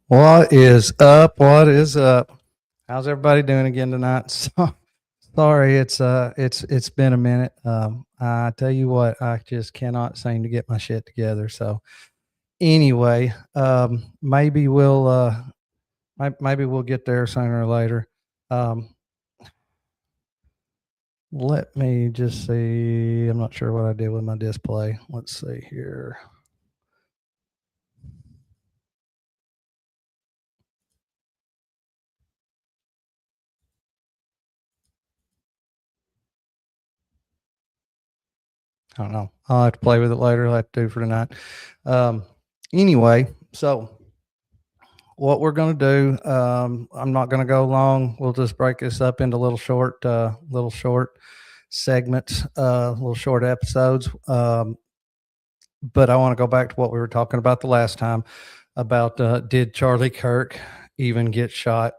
What is up? What is up? How's everybody doing again tonight? Sorry, it's been a minute. I tell you what, I just cannot seem to get my shit together. So anyway, maybe we'll get there sooner or later. Um, Let me just see. I'm not sure what I did with my display. Let's see here. I don't know. I'll have to play with it later. I'll have to do for tonight. Um, anyway, so what we're going to do, I'm not going to go long. We'll just break this up into little short segments, little short episodes. But I want to go back to what we were talking about the last time about did Charlie Kirk even get shot?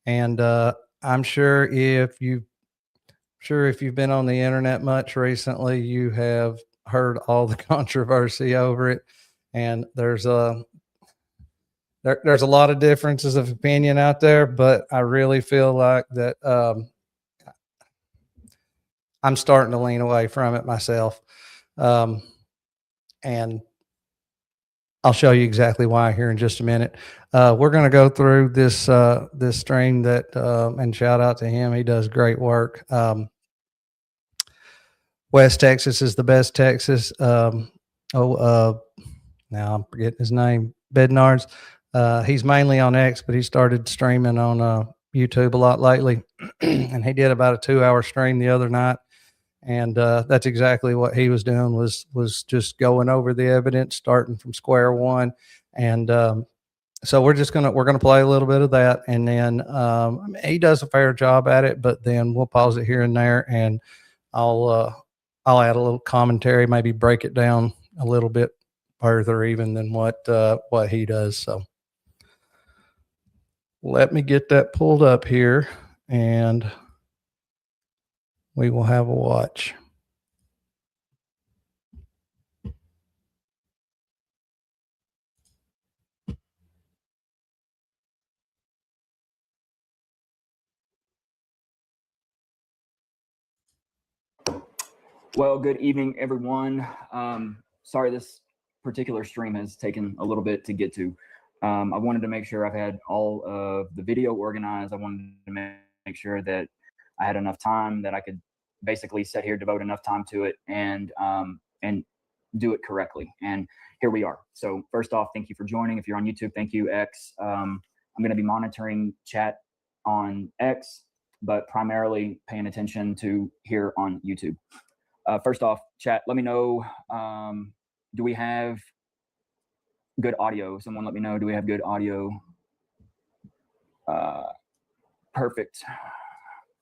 And I'm sure if you've been on the internet much recently, you have heard all the controversy over it. And there's a lot of differences of opinion out there, but I really feel like that I'm starting to lean away from it myself. And I'll show you exactly why here in just a minute. We're going to go through this stream that and shout out to him. He does great work. West Texas is the best Texas. Now I'm forgetting his name. Bednards. He's mainly on X, but he started streaming on YouTube a lot lately. And he did about a 2-hour stream the other night. And that's exactly what he was doing was just going over the evidence, starting from square one. And so we're gonna play a little bit of that, and then he does a fair job at it. But then we'll pause it here and there, and I'll add a little commentary, maybe break it down a little bit further even than what he does. So let me get that pulled up here, and we will have a watch. Well, good evening, everyone. Sorry this particular stream has taken a little bit to get to. I wanted to make sure I've had all of the video organized. I wanted to make sure that I had enough time that I could basically sit here, devote enough time to it, and do it correctly. And here we are. So first off, thank you for joining. If you're on YouTube, thank you, X. I'm going to be monitoring chat on X, but primarily paying attention to here on YouTube. First off, chat, let me know, do we have good audio? Someone let me know, do we have good audio? Perfect.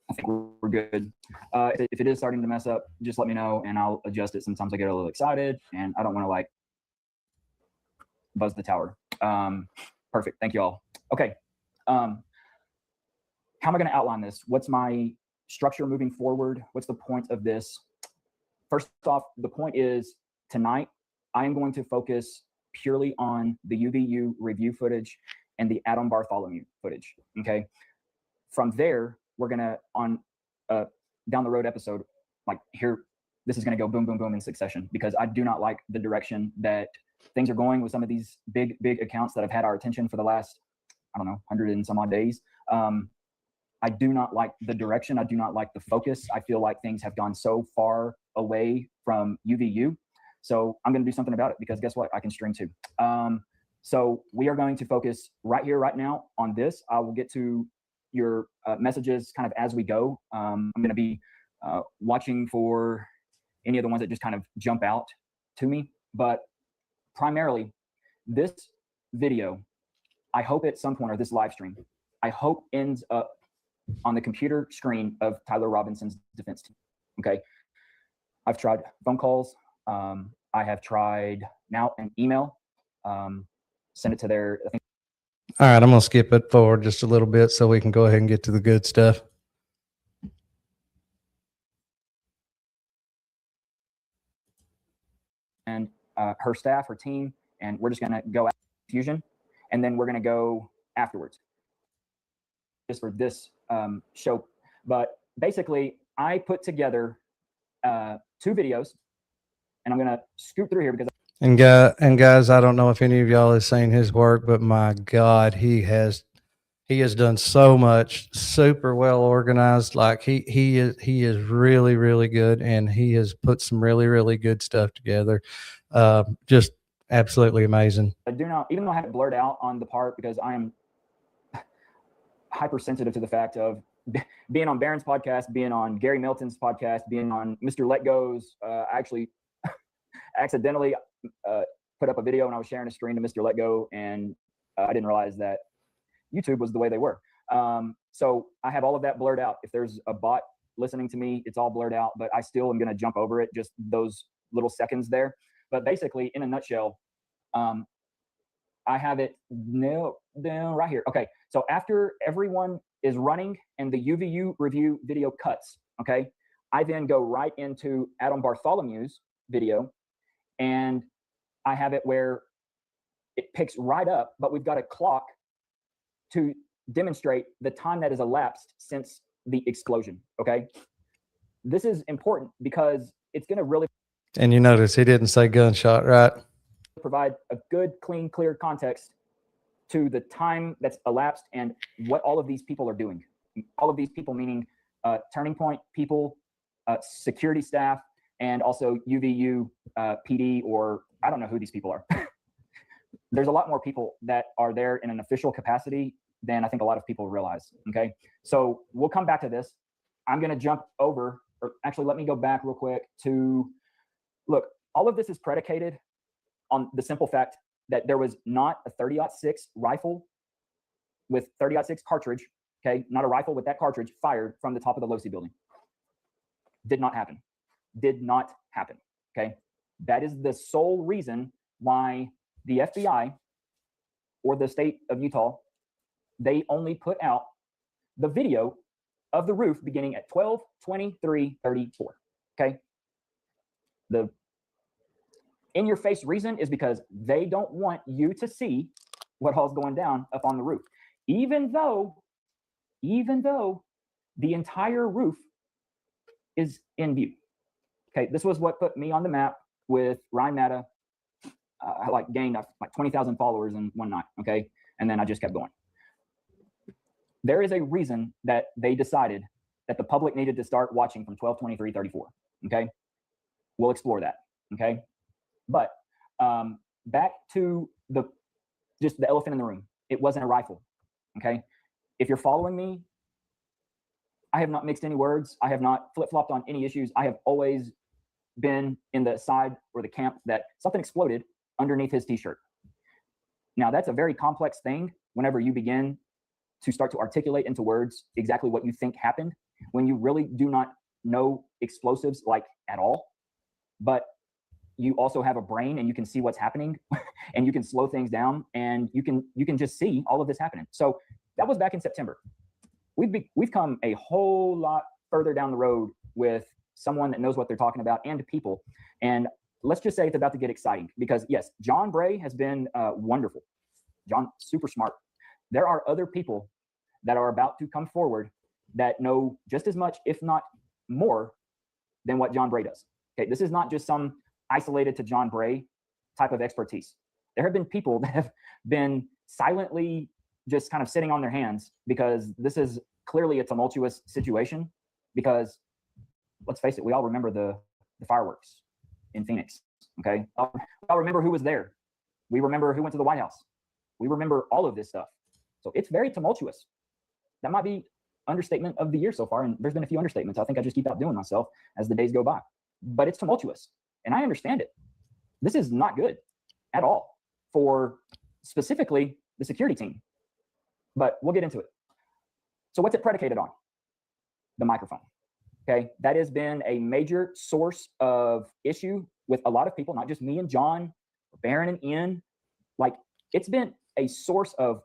I think we're good. If it is starting to mess up, just let me know and I'll adjust it. Sometimes I get a little excited and I don't want to like buzz the tower. Perfect. Thank you all. Okay. How am I going to outline this? What's my structure moving forward? What's the point of this? First off, the point is tonight, I am going to focus purely on the UVU review footage and the Adam Bartholomew footage, okay? From there, we're gonna, on down the road episode, like here, this is gonna go boom, boom, boom in succession because I do not like the direction that things are going with some of these big accounts that have had our attention for the last, I don't know, 100 and some odd days. I do not like the direction. I do not like the focus. I feel like things have gone so far away from UVU. So I'm going to do something about it because guess what? I can string too. So we are going to focus right here, right now on this. I will get to your messages kind of as we go. I'm going to be watching for any of the ones that just kind of jump out to me. But primarily, this video, I hope at some point, or this live stream, I hope ends up on the computer screen of Tyler Robinson's defense team. Okay. I've tried phone calls. I have tried now an email. Send it to their. All right. I'm going to skip it forward just a little bit so we can go ahead and get to the good stuff. And her staff, her team, and we're just going to go out Fusion and then we're going to go afterwards just for this show. But basically, I put together 2 videos, and I'm going to scoot through here because. And guys, I don't know if any of y'all have seen his work, but my God, he has done so much, super well organized. Like he is really, really good, and he has put some really, really good stuff together. Just absolutely amazing. I do not, even though I have it blurred out on the part because I am hypersensitive to the fact of being on Barron's podcast, being on Gary Milton's podcast, being on Mr. Let Go's. I actually accidentally put up a video when I was sharing a screen to Mr. Let Go, and I didn't realize that YouTube was the way they were. So I have all of that blurred out. If there's a bot listening to me, it's all blurred out, but I still am going to jump over it, just those little seconds there. But basically, in a nutshell, I have it nailed down right here. Okay, so after everyone is running and the UVU review video cuts, okay, I then go right into Adam Bartholomew's video, and I have it where it picks right up, but we've got a clock to demonstrate the time that has elapsed since the explosion, okay? This is important because it's going to really. And you notice he didn't say gunshot, right? Provide a good, clean, clear context to the time that's elapsed and what all of these people are doing. All of these people meaning Turning Point people, security staff, and also UVU PD, or I don't know who these people are. There's a lot more people that are there in an official capacity than I think a lot of people realize, okay? So we'll come back to this. I'm going to jump over, or actually let me go back real quick to, look, all of this is predicated on the simple fact that there was not a 30-06 rifle with 30-06 cartridge, okay? Not a rifle with that cartridge fired from the top of the Losi building. Did not happen. Did not happen, okay? That is the sole reason why the FBI or the state of Utah, they only put out the video of the roof beginning at 12/23/34, okay? The in-your-face reason is because they don't want you to see what all's going down up on the roof, even though the entire roof is in view. Okay, this was what put me on the map with Ryan Matta. I gained like 20,000 followers in one night, okay? And then I just kept going. There is a reason that they decided that the public needed to start watching from 12/23/34, okay? We'll explore that, okay? But back to just the elephant in the room. It wasn't a rifle, okay? If you're following me, I have not mixed any words. I have not flip-flopped on any issues. I have always been in the side or the camp that something exploded underneath his t-shirt. Now, that's a very complex thing whenever you begin to start to articulate into words exactly what you think happened, when you really do not know explosives like at all, but you also have a brain and you can see what's happening and you can slow things down and you can just see all of this happening. So that was back in September. We've come a whole lot further down the road with someone that knows what they're talking about and people. And let's just say it's about to get exciting because yes, John Bray has been wonderful. John, super smart. There are other people that are about to come forward that know just as much, if not more, than what John Bray does. Okay, this is not just some isolated to John Bray type of expertise. There have been people that have been silently just kind of sitting on their hands because this is clearly a tumultuous situation. Because let's face it, we all remember the fireworks in Phoenix. Okay, we all remember who was there. We remember who went to the White House. We remember all of this stuff. So it's very tumultuous. That might be understatement of the year so far, and there's been a few understatements. I think I just keep outdoing myself as the days go by. But it's tumultuous, and I understand it. This is not good at all for specifically the security team. But we'll get into it. So what's it predicated on? The microphone. Okay, that has been a major source of issue with a lot of people, not just me and John, Barron and Ian. Like, it's been a source of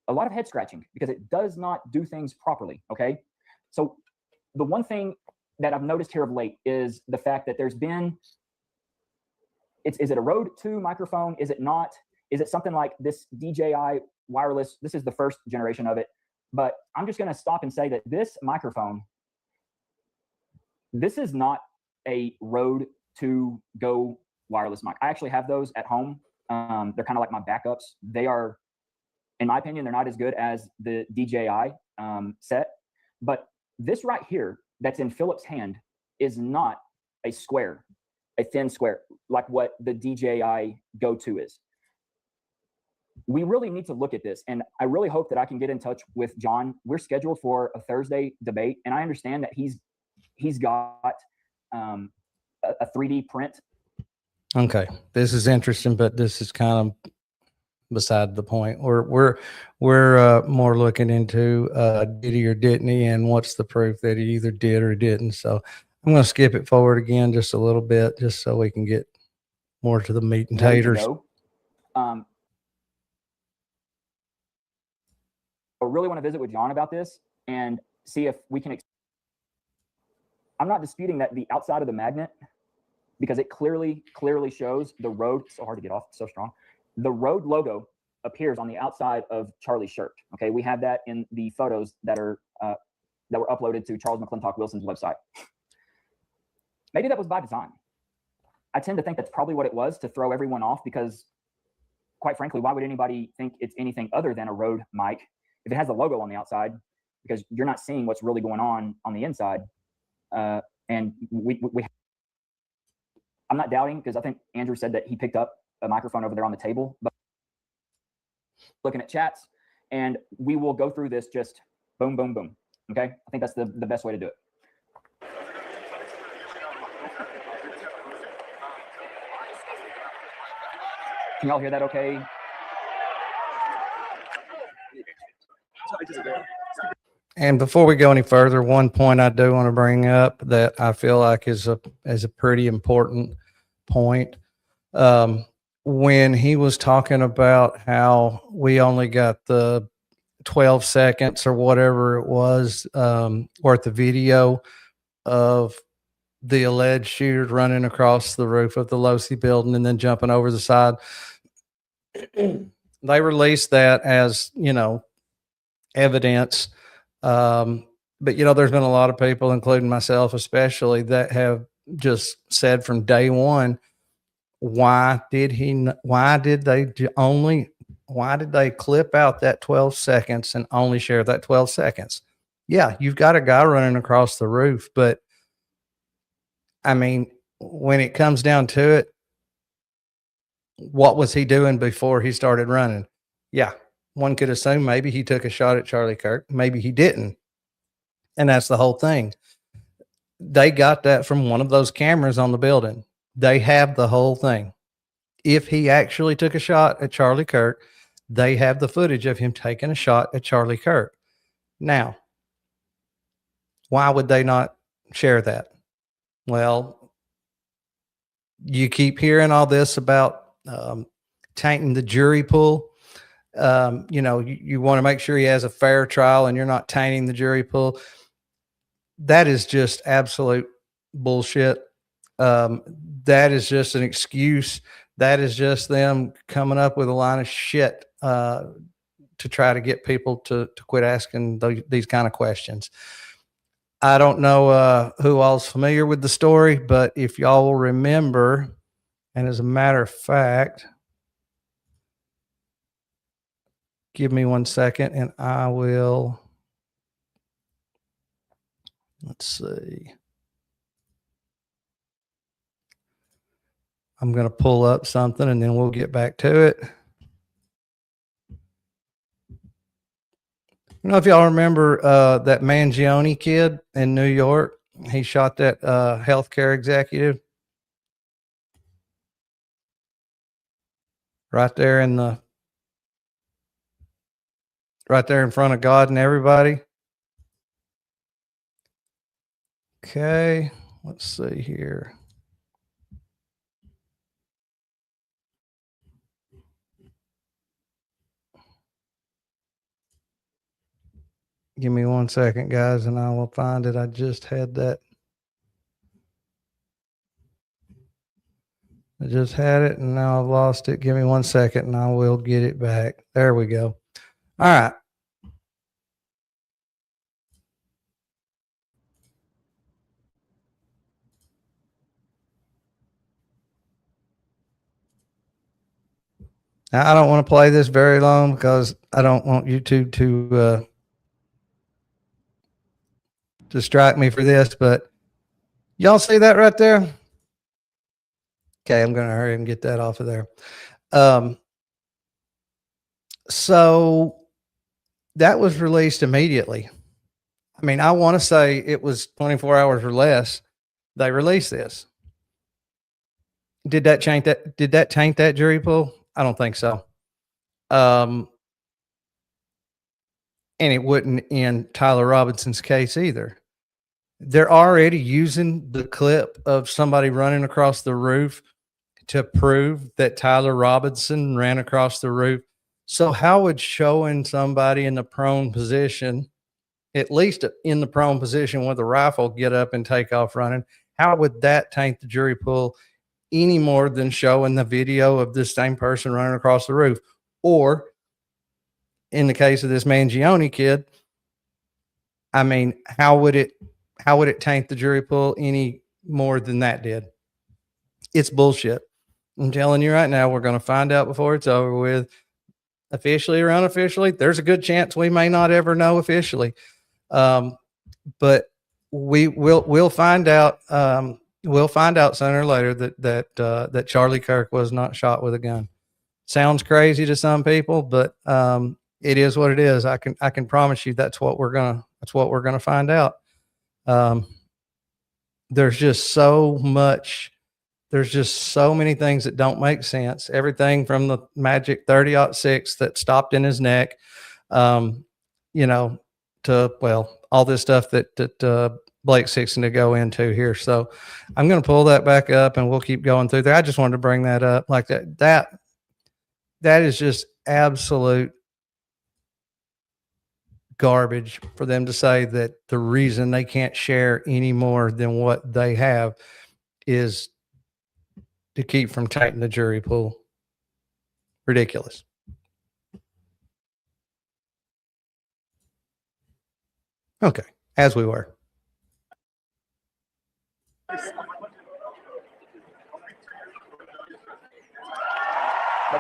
a lot of head scratching because it does not do things properly. Okay, so the one thing that I've noticed here of late is the fact that there's been, is it a Rode 2 microphone? Is it not? Is it something like this DJI wireless? This is the first generation of it, but I'm just going to stop and say that this microphone, this is not a Rode to Go wireless mic. I actually have those at home. They're kind of like my backups. They are, in my opinion, they're not as good as the DJI set, but this right here that's in Philip's hand is not a square, a thin square, like what the DJI Go 2 is. We really need to look at this, and I really hope that I can get in touch with John. We're scheduled for a Thursday debate, and I understand that he's got a 3D print. Okay, this is interesting, but this is kind of beside the point. We're more looking into did he or didn't he, and what's the proof that he either did or didn't. So I'm going to skip it forward again just a little bit, just so we can get more to the meat and taters. I really want to visit with John about this and see if we can. I'm not disputing that the outside of the magnet, because it clearly shows the Rode. So hard to get off, so strong. The Rode logo appears on the outside of Charlie's shirt. Okay, we have that in the photos that were uploaded to Charles McClintock Wilson's website. Maybe that was by design. I tend to think that's probably what it was, to throw everyone off, because quite frankly, why would anybody think it's anything other than a Rode mic if it has the logo on the outside? Because you're not seeing what's really going on the inside. And I'm not doubting, because I think Andrew said that he picked up a microphone over there on the table, but looking at chats, and we will go through this just boom, boom, boom. Okay, I think that's the best way to do it. Can y'all hear that okay? And before we go any further, one point I do want to bring up that I feel like is a pretty important point. When he was talking about how we only got the 12 seconds or whatever it was worth of video of the alleged shooter running across the roof of the Losi building and then jumping over the side, they released that as, evidence. But, there's been a lot of people, including myself especially, that have just said from day one, why did they clip out that 12 seconds and only share that 12 seconds? Yeah, you've got a guy running across the roof, but I mean, when it comes down to it, what was he doing before he started running? Yeah, one could assume maybe he took a shot at Charlie Kirk. Maybe he didn't. And that's the whole thing. They got that from one of those cameras on the building. They have the whole thing. If he actually took a shot at Charlie Kirk, they have the footage of him taking a shot at Charlie Kirk. Now, why would they not share that? Well, you keep hearing all this about tainting the jury pool. You want to make sure he has a fair trial and you're not tainting the jury pool. That is just absolute bullshit. That is just an excuse. That is just them coming up with a line of shit to try to get people to quit asking these kind of questions. I don't know who all's familiar with the story, but if y'all will remember, and as a matter of fact, give me 1 second and I will, let's see. I'm going to pull up something and then we'll get back to it. If y'all remember that Mangione kid in New York, he shot that healthcare executive right there in front of God and everybody. Okay, let's see here. Give me 1 second, guys, and I will find it. I just had that. I just had it and now I've lost it. Give me 1 second and I will get it back. There we go. All right. Now, I don't want to play this very long because I don't want YouTube to distract me for this, but y'all see that right there? Okay, I'm going to hurry and get that off of there. So that was released immediately. I mean, I want to say it was 24 hours or less. They released this. Did that taint that? Did that taint that jury pool? I don't think so. And it wouldn't in Tyler Robinson's case either. They're already using the clip of somebody running across the roof to prove that Tyler Robinson ran across the roof. So how would showing somebody in the prone position, at least in the prone position with a rifle, get up and take off running? How would that taint the jury pool any more than showing the video of this same person running across the roof? Or in the case of this Mangione kid, I mean, how would it taint the jury pool any more than that did? It's bullshit. I'm telling you right now, we're going to find out before it's over with, officially or unofficially. There's a good chance we may not ever know officially, but we'll find out. We'll find out sooner or later that Charlie Kirk was not shot with a gun. Sounds crazy to some people, but it is what it is. I can promise you that's what we're gonna find out. There's just so much. There's just so many things that don't make sense. Everything from the magic 30-06 that stopped in his neck, you know, to all this stuff that Blake's fixing to go into here. So I'm going to pull that back up and we'll keep going through there. I just wanted to bring that up, like that is just absolute garbage for them to say that the reason they can't share any more than what they have is to keep from tainting the jury pool. Ridiculous. Okay, as we were. That's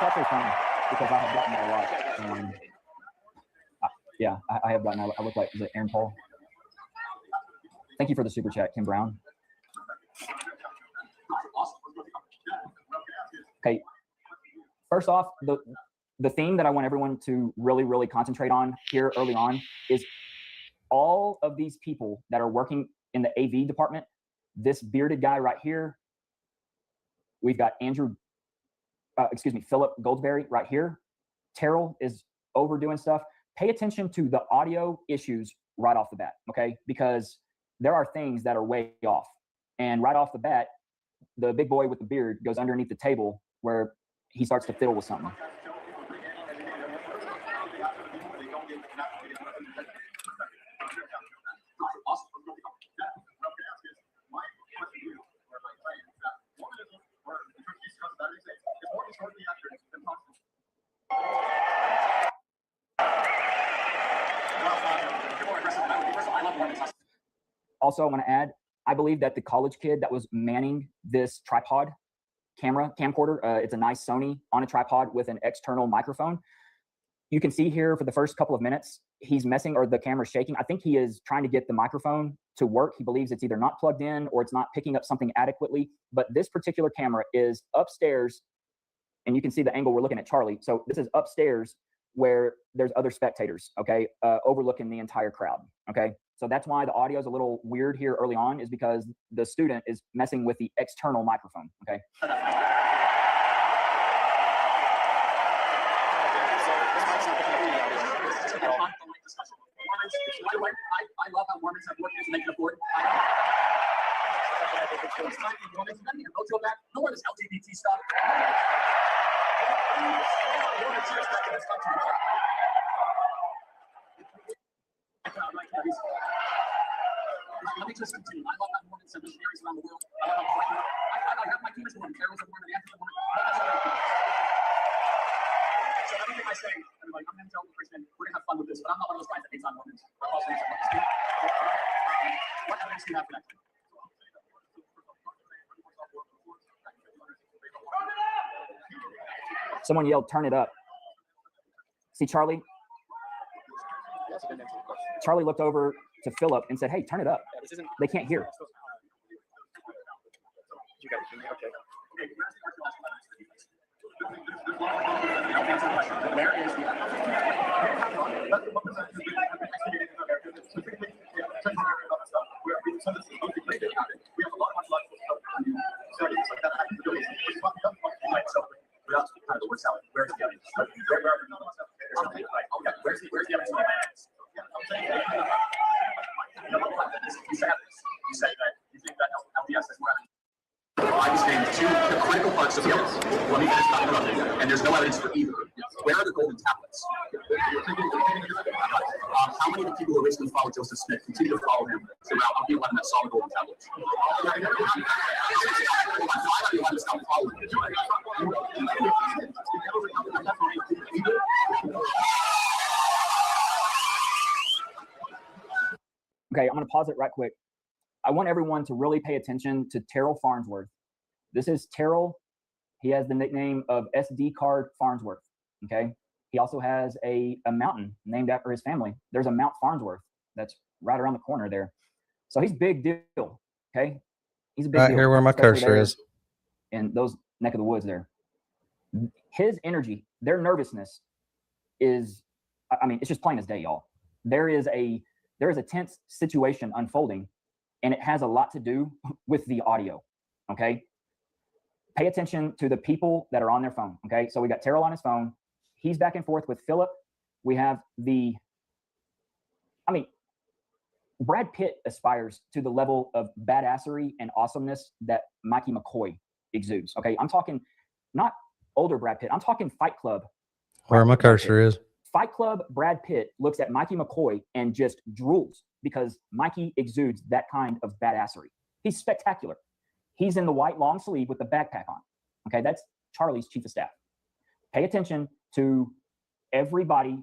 actually fun because I have gotten that a lot. Yeah, I have gotten. I look like, is it Aaron Paul? Thank you for the super chat, Kim Brown. Okay. First off, the theme that I want everyone to really concentrate on here early on is all of these people that are working in the AV department. This bearded guy right here. We've got Philip Goldsberry right here. Terrell is overdoing stuff. Pay attention to the audio issues right off the bat, okay? Because there are things that are way off. And right off the bat, the big boy with the beard goes underneath the table where he starts to fiddle with something. Also, I want to add, I believe that the college kid that was manning this tripod camcorder, it's a nice Sony on a tripod with an external microphone. You can see here for the first couple of minutes, he's messing, or the camera's shaking. I think he is trying to get the microphone to work. He believes it's either not plugged in or it's not picking up something adequately. But this particular camera is upstairs, and you can see the angle we're looking at Charlie. So this is upstairs where there's other spectators, okay, overlooking the entire crowd, okay? So that's why the audio is a little weird here early on, is because the student is messing with the external microphone, okay? I love how Mormons have workers and they can afford. No more this LGBT stuff. Let me just continue. I love how Mormons have missionaries around the world. I love how have my team as one. Carol's a woman, Anthony's a woman. So everything I say, I'm like, I'm going to tell the Christian, we're going to have fun with this, but I'm not one of those guys that hates on women. What evidence do you have for that? Someone yelled, "Turn it up." See, Charlie looked over to Philip and said, "Hey, turn it up. They can't hear." I was named two the critical parts of the evidence. Let me finish talking about it. And there's no evidence for either. Where are the golden tablets? How many of the people who originally followed Joseph Smith continue to follow him throughout of the 11 that saw the golden tablets? 5 out of the 11 stopped following him. Okay, I'm going to pause it right quick. I want everyone to really pay attention to Terrell Farnsworth. This is Terrell. He has the nickname of SD Card Farnsworth. Okay. He also has a mountain named after his family. There's a Mount Farnsworth that's right around the corner there. So he's big deal. Okay. He's a big Right deal. here where my cursor is. In those neck of the woods there. His energy, their nervousness is, I mean, it's just plain as day, y'all. There is a tense situation unfolding, and it has a lot to do with the audio. Okay. Pay attention to the people that are on their phone. Okay. So we got Terrell on his phone. He's back and forth with Philip. We have Brad Pitt aspires to the level of badassery and awesomeness that Mikey McCoy exudes. Okay. I'm talking not older Brad Pitt. I'm talking Fight Club. Where my cursor is. Fight Club Brad Pitt looks at Mikey McCoy and just drools because Mikey exudes that kind of badassery. He's spectacular. He's in the white long sleeve with the backpack on. Okay, that's Charlie's chief of staff. Pay attention to everybody,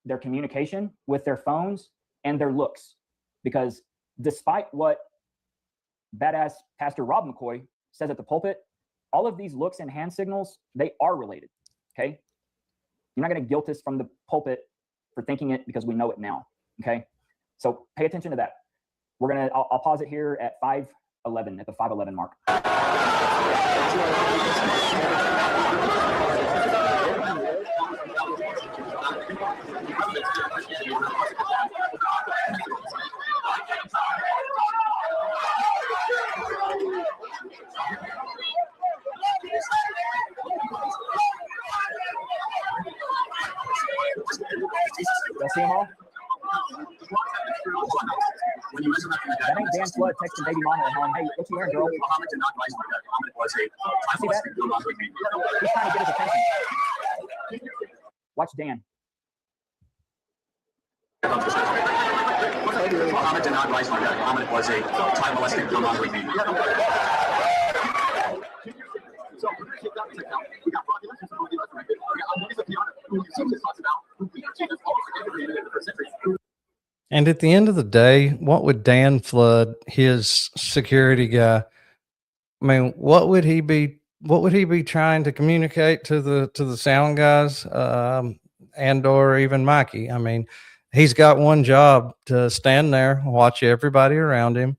their communication with their phones and their looks, because despite what badass Pastor Rob McCoy says at the pulpit, all of these looks and hand signals, they are related. Okay. You're not going to guilt us from the pulpit for thinking it because we know it now. Okay. So pay attention to that. I'll pause it here at 5:11, at the 5:11 mark. Y'all see them all? That ain't Dan Flood texting baby mama at home. Hey, what you wearing, girl? See that? He's trying to get his attention. Watch Dan. Muhammad did not advise my dad. Muhammad was a child molesting pornography. And at the end of the day, what would Dan Flood, his security guy, I mean, what would he be trying to communicate to the sound guys, and or even Mikey? I mean, he's got one job: to stand there, watch everybody around him,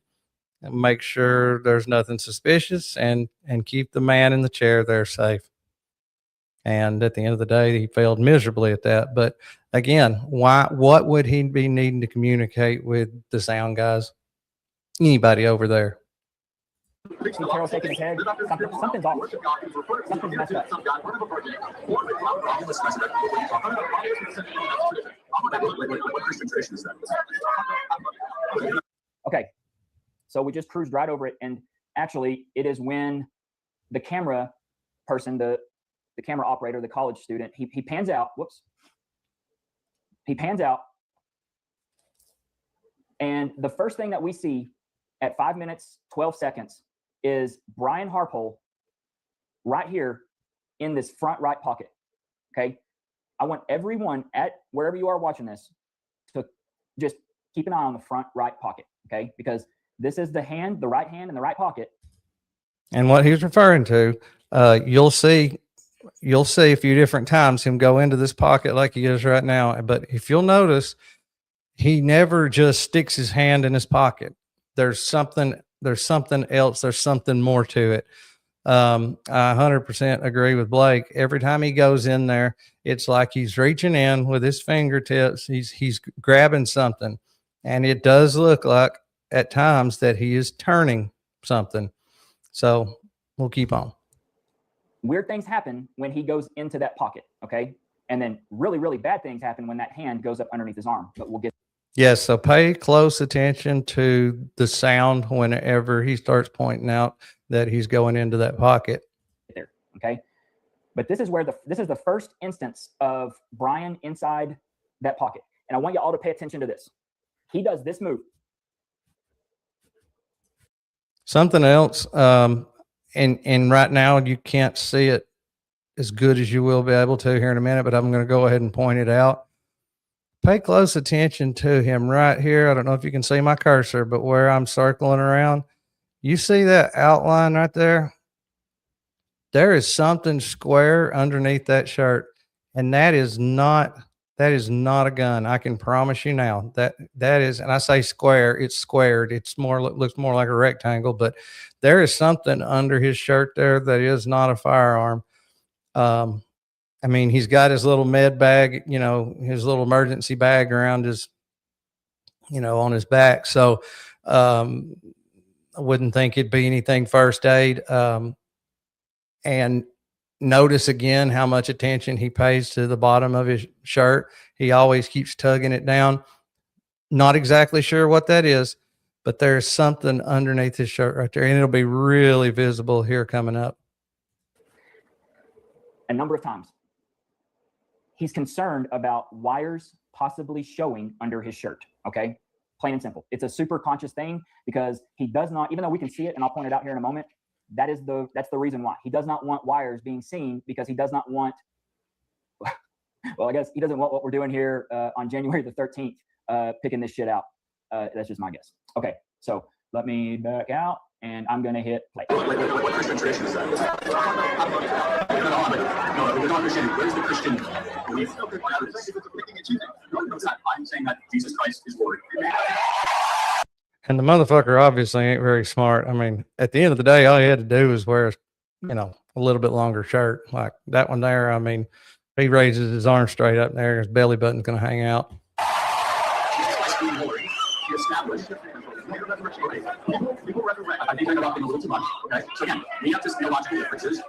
and make sure there's nothing suspicious, and keep the man in the chair there safe. And at the end of the day, he failed miserably at that. But again, what would he be needing to communicate with the sound guys? Anybody over there? See Carol shaking his head. Something's off. Something's messed up. Okay, so we just cruised right over it, and actually, it is when the camera person, the camera operator, the college student, he pans out. Whoops. He pans out, and the first thing that we see at 5 minutes 12 seconds is Brian Harpole right here in this front right pocket. Okay. I want everyone at wherever you are watching this to just keep an eye on the front right pocket. Okay. Because this is the hand, the right hand in the right pocket. And what he's referring to, you'll see a few different times him go into this pocket like he is right now. But if you'll notice, he never just sticks his hand in his pocket. There's something else. There's something more to it. I 100% agree with Blake. Every time he goes in there, it's like he's reaching in with his fingertips. He's grabbing something, and it does look like at times that he is turning something. So we'll keep on. Weird things happen when he goes into that pocket. Okay. And then really, really bad things happen when that hand goes up underneath his arm. But we'll get. Yes. So pay close attention to the sound whenever he starts pointing out that he's going into that pocket. There. Okay. But this is where this is the first instance of Brian inside that pocket. And I want you all to pay attention to this. He does this move. Something else. And right now you can't see it as good as you will be able to here in a minute, but I'm going to go ahead and point it out. Pay close attention to him right here. I don't know if you can see my cursor, but where I'm circling around, you see that outline right there? There is something square underneath that shirt, and that is not a gun. I can promise you now that is, and I say square, it's squared. It's looks more like a rectangle, but there is something under his shirt there that is not a firearm. I mean, he's got his little med bag, his little emergency bag around his, on his back. So I wouldn't think it'd be anything first aid. And notice again how much attention he pays to the bottom of his shirt. He always keeps tugging it down. Not exactly sure what that is, but there's something underneath his shirt right there, and it'll be really visible here coming up. A number of times. He's concerned about wires possibly showing under his shirt. Okay. Plain and simple. It's a super conscious thing because he does not, even though we can see it, and I'll point it out here in a moment, that's the reason why. He does not want wires being seen because he does not want, well, I guess he doesn't want what we're doing here on January the 13th, picking this shit out. That's just my guess. Okay. So let me back out and I'm going to hit play. What Christian tradition is that? No, we don't understand. What is the Christian belief? I'm saying that Jesus Christ is Lord. And the motherfucker obviously ain't very smart. I mean, at the end of the day, all he had to do was wear, a little bit longer shirt like that one there. I mean, he raises his arm straight up there, his belly button's going to hang out. Jesus Christ being Lord, he established. People resurrect. I think I'm talking a little too much. Okay. So again, we have to theological differences.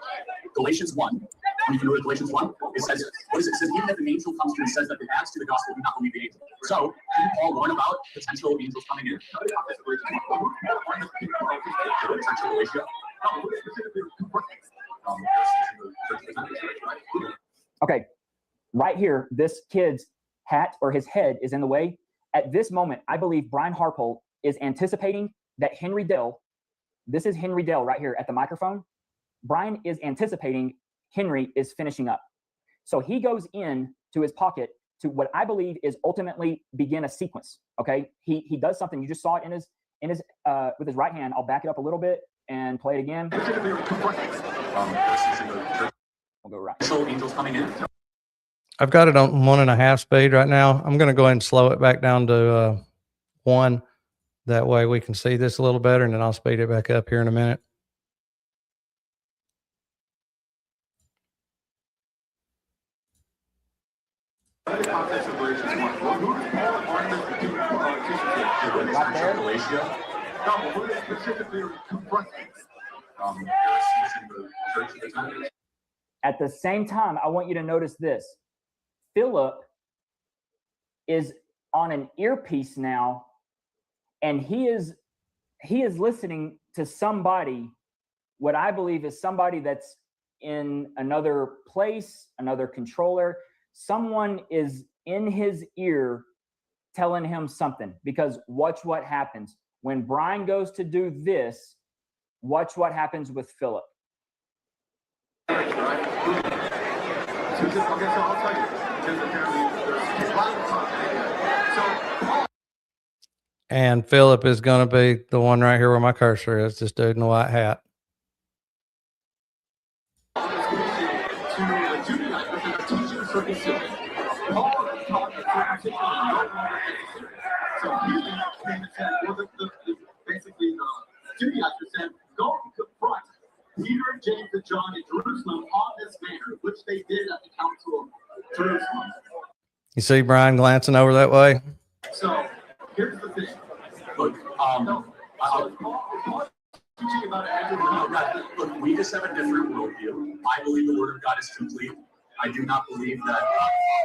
Galatians 1. When you can go to Galatians 1, it says, what is it? It says, even if an angel comes to you and says that the adds to the gospel, do not believe the angel. So, can Paul warn about potential angels coming in? Okay. Right here, this kid's hat or his head is in the way. At this moment, I believe Brian Harpole is anticipating that Henry Dell, this is Henry Dell right here at the microphone. Brian is anticipating Henry is finishing up. So he goes in to his pocket to what I believe is ultimately begin a sequence. Okay. He does something. You just saw it in his with his right hand. I'll back it up a little bit and play it again. We'll go right. So angels coming in. I've got it on 1.5 speed right now. I'm going to go ahead and slow it back down to 1. That way we can see this a little better, and then I'll speed it back up here in a minute. At the same time, I want you to notice this. Philip is on an earpiece now, and he is listening to somebody, what I believe is somebody that's in another place, another controller. Someone is in his ear telling him something, because watch what happens. When Brian goes to do this, watch what happens with Philip. And Philip is going to be the one right here where my cursor is, this dude in the white hat. So he came and said, well, basically the Judaizers said, go confront Peter, James, and John in Jerusalem on this matter, which they did at the Council of Jerusalem. You see Brian glancing over that way? So here's the thing. Look, look, we just have a different worldview. I believe the Word of God is complete. I do not believe that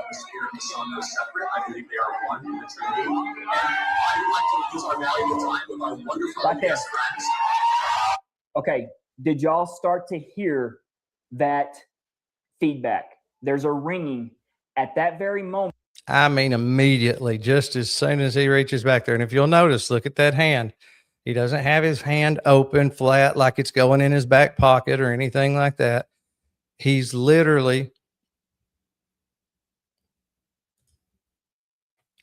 the Spirit and the Son are separate. I believe they are one in the Trinity. And I would like to use our valuable time with our wonderful guest friends. Okay, did y'all start to hear that feedback? There's a ringing at that very moment. I mean, immediately, just as soon as he reaches back there. And if you'll notice, look at that hand. He doesn't have his hand open flat like it's going in his back pocket or anything like that. He's literally,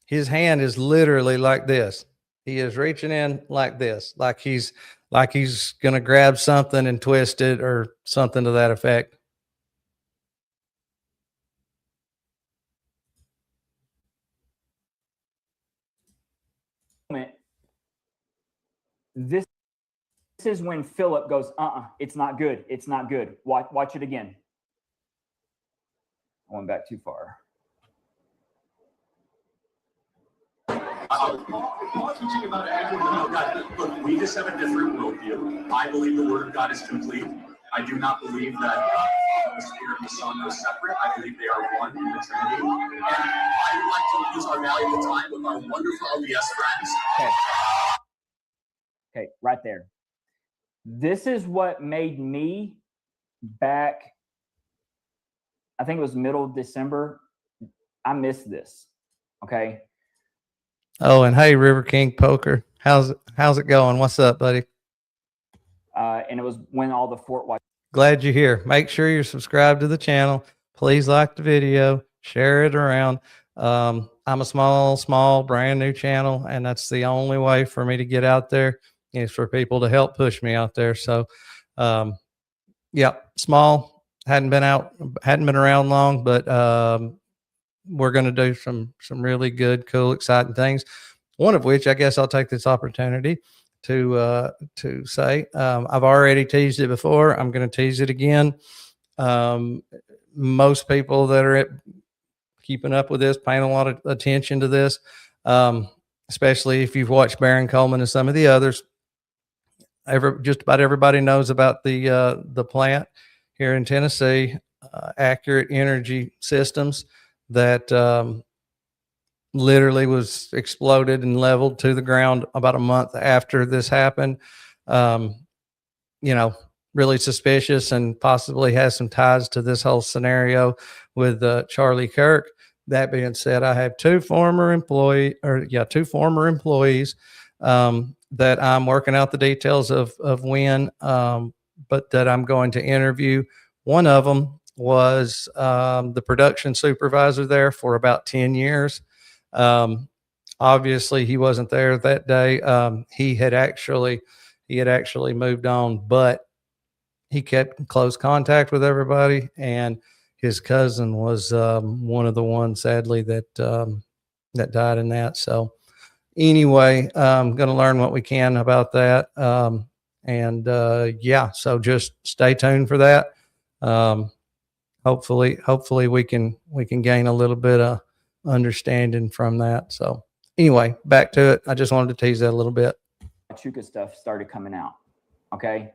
his hand is literally like this. He is reaching in like this, like he's going to grab something and twist it or something to that effect. This is when Philip goes, it's not good. It's not good. Watch it again. I went back too far. Look, we just have a different worldview. I believe the Word of God is complete. I do not believe that the Spirit and the Son are separate. I believe they are one in the Trinity. And I would like to use our valuable time with our wonderful LDS friends. Okay, right there. This is what made me back, I think it was middle of December. I missed this. Okay. Oh, and hey, River King Poker, how's it going? What's up, buddy? And it was when all the Fort White. Glad you're here. Make sure you're subscribed to the channel. Please like the video, share it around. I'm a small, brand new channel, and that's the only way for me to get out there is for people to help push me out there. So, yeah, small, hadn't been around long, but we're going to do some really good, cool, exciting things. One of which I guess I'll take this opportunity to say, I've already teased it before. I'm going to tease it again. Most people that are keeping up with this, paying a lot of attention to this, especially if you've watched Baron Coleman and some of the others, just about everybody knows about the plant here in Tennessee, Accurate Energy Systems, that literally was exploded and leveled to the ground about a month after this happened. You know, really suspicious and possibly has some ties to this whole scenario with Charlie KIRK. That being said, I have two former employees that I'm working out the details of when, but that I'm going to interview. One of them was the production supervisor there for about 10 years. Obviously he wasn't there that day. He had actually moved on, but he kept in close contact with everybody. And his cousin was one of the ones, sadly, that died in that. So anyway, I'm going to learn what we can about that. Yeah, so just stay tuned for that. Hopefully we can gain a little bit of understanding from that. So anyway, back to it. I just wanted to tease that a little bit. Chuka stuff started coming out. Okay.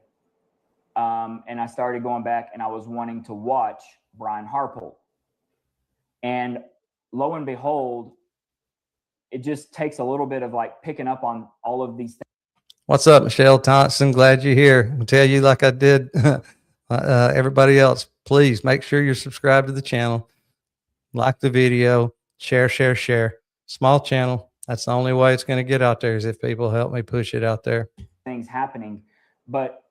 And I started going back and I was wanting to watch Brian Harpole. And lo and behold, it just takes a little bit of like picking up on all of these things. What's up, Michelle Thompson? Glad you're here. I'll tell you, like I did everybody else, please make sure you're subscribed to the channel, like the video, share. Small channel. That's the only way it's going to get out there is if people help me push it out there. Things happening. But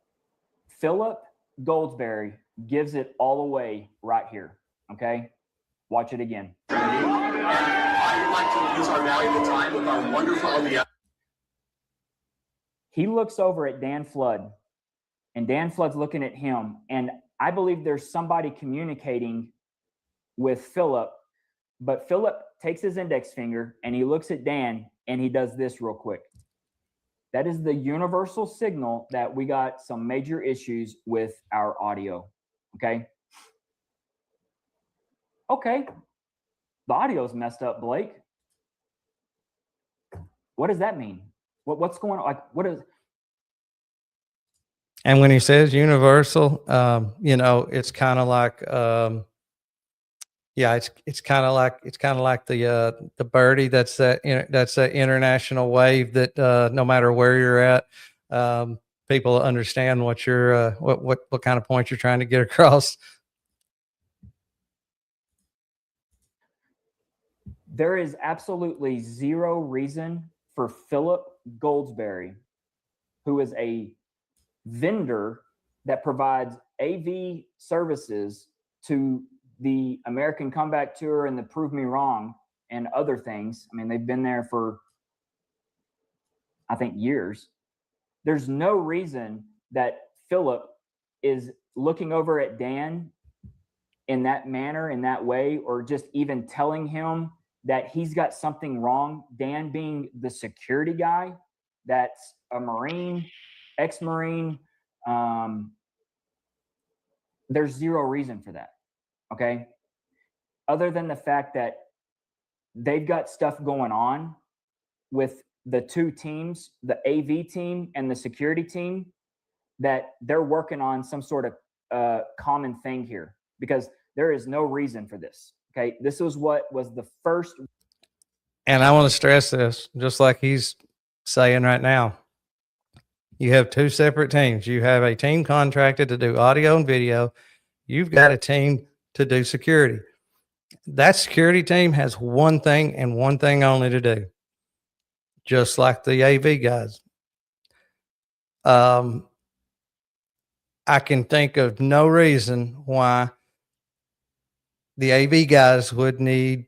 Philip Goldsberry gives it all away right here. Okay, watch it again. I would like to use our valuable time with our wonderful OBS. He looks over at Dan Flood, and Dan Flood's looking at him, and I believe there's somebody communicating with Philip, but Philip takes his index finger and he looks at Dan and he does this real quick. That is the universal signal that we got some major issues with our audio. Okay. Okay. The audio's messed up, Blake. What does that mean? What's going on? Like, what is? And when he says universal, you know, it's kind of like, yeah, it's kind of like the birdie. That's that international wave that no matter where you're at, people understand what you're what kind of point you're trying to get across. There is absolutely zero reason for Philip Goldsberry, who is a vendor that provides AV services to the American Comeback Tour and the Prove Me Wrong and other things. I mean, they've been there for, I think, years. There's no reason that Philip is looking over at Dan in that manner, in that way, or just even telling him that he's got something wrong. Dan being the security guy, that's a Marine, ex-Marine. There's zero reason for that. Okay. Other than the fact that they've got stuff going on with the two teams, the AV team and the security team, that they're working on some sort of common thing here, because there is no reason for this. Okay. This was what was the first. And I want to stress this, just like he's saying right now. You have two separate teams. You have a team contracted to do audio and video. You've got a team to do security. That security team has one thing and one thing only to do, just like the AV guys. I can think of no reason why the AV guys would need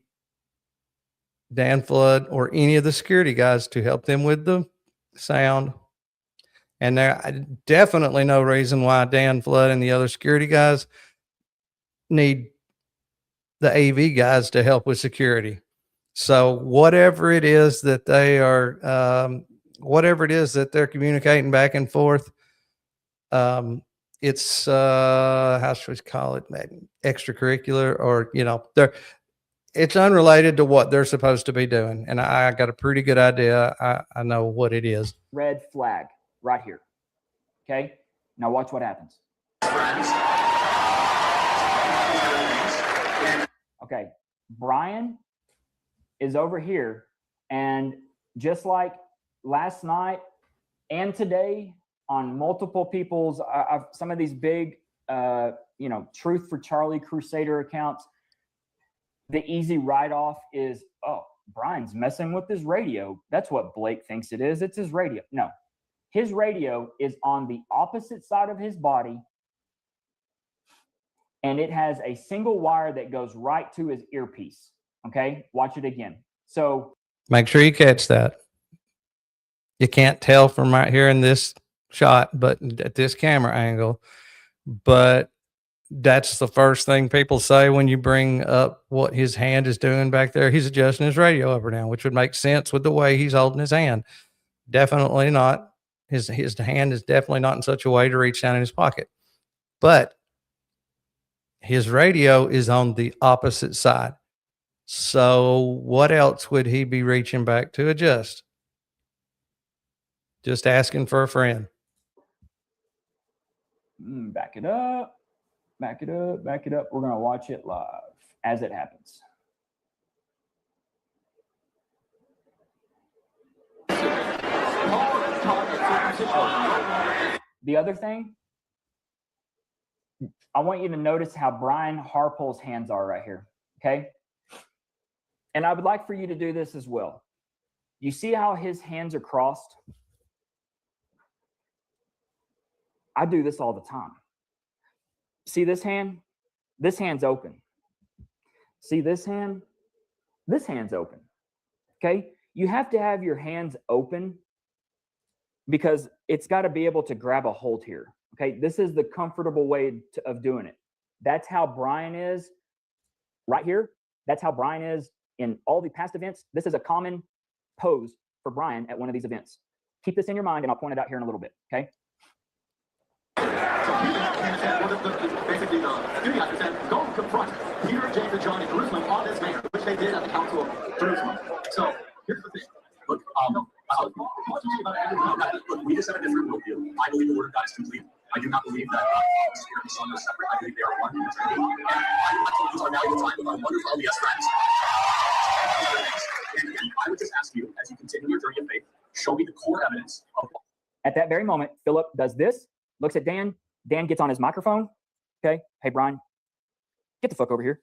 Dan Flood or any of the security guys to help them with the sound. And there definitely no reason why Dan Flood and the other security guys need the AV guys to help with security. So whatever it is that they are, whatever it is that they're communicating back and forth, it's how should we call it, extracurricular, or it's unrelated to what they're supposed to be doing. And I got a pretty good idea. I know what it is. Red flag right here. Okay. Now watch what happens. Okay. Brian is over here, and just like last night and today on multiple people's, some of these big, Truth for Charlie Crusader accounts, the easy write-off is, oh, Brian's messing with his radio. That's what Blake thinks it is. It's his radio. No, his radio is on the opposite side of his body, and it has a single wire that goes right to his earpiece. Okay, watch it again. So make sure you catch that. You can't tell from right here in this shot, but at this camera angle, but that's the first thing people say when you bring up what his hand is doing back there. He's adjusting his radio up or down, which would make sense with the way he's holding his hand. Definitely not. His hand is definitely not in such a way to reach down in his pocket, but his radio is on the opposite side. So what else would he be reaching back to adjust? Just asking for a friend. Back it up. Back it up. Back it up. We're going to watch it live as it happens. The other thing, I want you to notice how Brian Harpole's hands are right here. Okay. And I would like for you to do this as well. You see how his hands are crossed? I do this all the time. See this hand? This hand's open. See this hand? This hand's open. Okay? You have to have your hands open because it's got to be able to grab a hold here. Okay? This is the comfortable way of doing it. That's how Brian is right here. That's how Brian is in all the past events. This is a common pose for Brian at one of these events. Keep this in your mind, and I'll point it out here in a little bit. Okay? Basically, the studio said, go confront Peter, James, and John in Jerusalem on this matter, which they did at the Council of Jerusalem. So here's the thing. Look, look, we just have a different worldview. I believe the Word of God is complete. I do not believe that the Spirit and the Son are separate. I believe they are one in eternity. And I would like to use our valuable time with our wonderful LDS friends. And again, I would just ask you, as you continue your journey of faith, show me the core evidence of. At that very moment, Philip does this, looks at Dan. Dan gets on his microphone. Okay. Hey, Brian, get the fuck over here.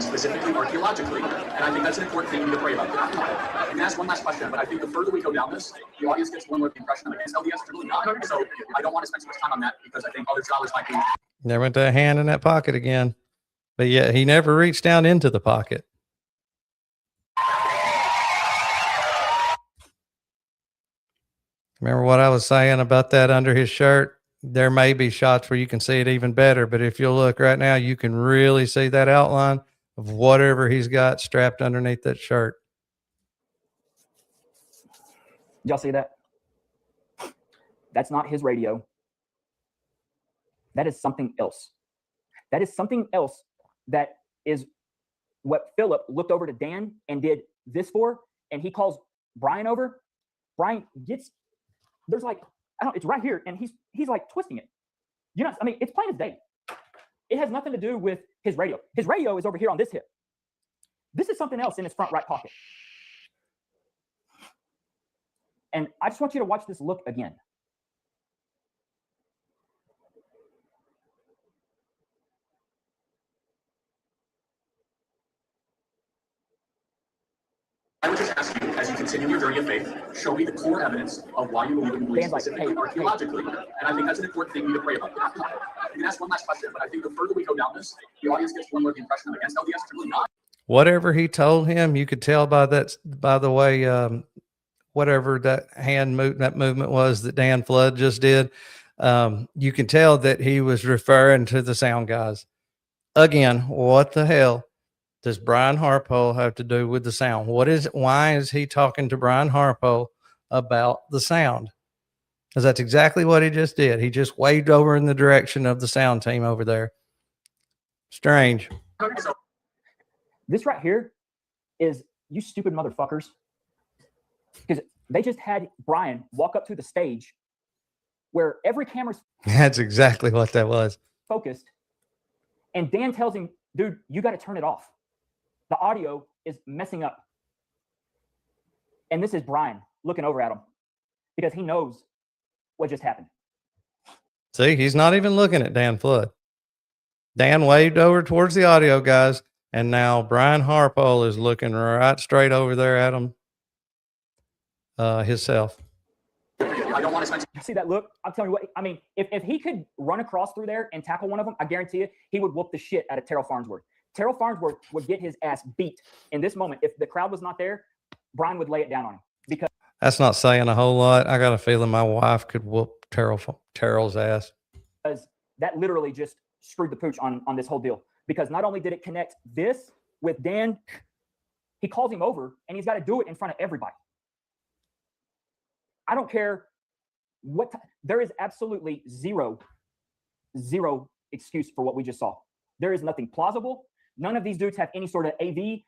Specifically archaeologically, and I think that's an important thing to pray about. You can ask one last question, but I think the further we go down this, the audience gets one more impression of it. LDS is really not, so I don't want to spend too much time on that because I think other scholars might be. There went that hand in that pocket again, but yeah, he never reached down into the pocket. Remember what I was saying about that under his shirt? There may be shots where you can see it even better, but if you'll look right now, you can really see that outline of whatever he's got strapped underneath that shirt. Y'all see that? That's not his radio. That is something else. That is something else that is what Philip looked over to Dan and did this for, and he calls Brian over. Brian gets, there's like, it's right here, and he's like twisting it. You know, I mean, it's plain as day. It has nothing to do with his radio. His radio is over here on this hip. This is something else in his front right pocket. And I just want you to watch this look again. I would just ask you, as you continue your journey of faith, show me the core evidence of why you believe in belief specifically archaeologically. And I think that's an important thing to pray about. You can ask one last question, but I think the further we go down this, the audience gets one more impression of against LDS is really not. Whatever he told him, you could tell by that, by the way, whatever that that movement was that Dan Flood just did. You can tell that he was referring to the sound guys. Again, what the hell does Brian Harpo have to do with the sound? Why is he talking to Brian Harpo about the sound? Because that's exactly what he just did. He just waved over in the direction of the sound team over there. Strange. This right here is, you stupid motherfuckers, because they just had Brian walk up to the stage where every camera's That's exactly what that was. focused, and Dan tells him, dude, you got to turn it off. The audio is messing up. And this is Brian looking over at him because he knows what just happened. See, he's not even looking at Dan Flood. Dan waved over towards the audio guys, and now Brian Harpo is looking right straight over there at him himself. I don't want to spend. You see that look? I'm telling you what, I mean, if he could run across through there and tackle one of them, I guarantee you, he would whoop the shit out of Terrell Farnsworth. Terrell Farnsworth would get his ass beat in this moment. If the crowd was not there, Brian would lay it down on him. Because that's not saying a whole lot. I got a feeling my wife could whoop Terrell's ass. That literally just screwed the pooch on this whole deal. Because not only did it connect this with Dan, he calls him over, and he's got to do it in front of everybody. I don't care what, there is absolutely zero excuse for what we just saw. There is nothing plausible. None of these dudes have any sort of AV.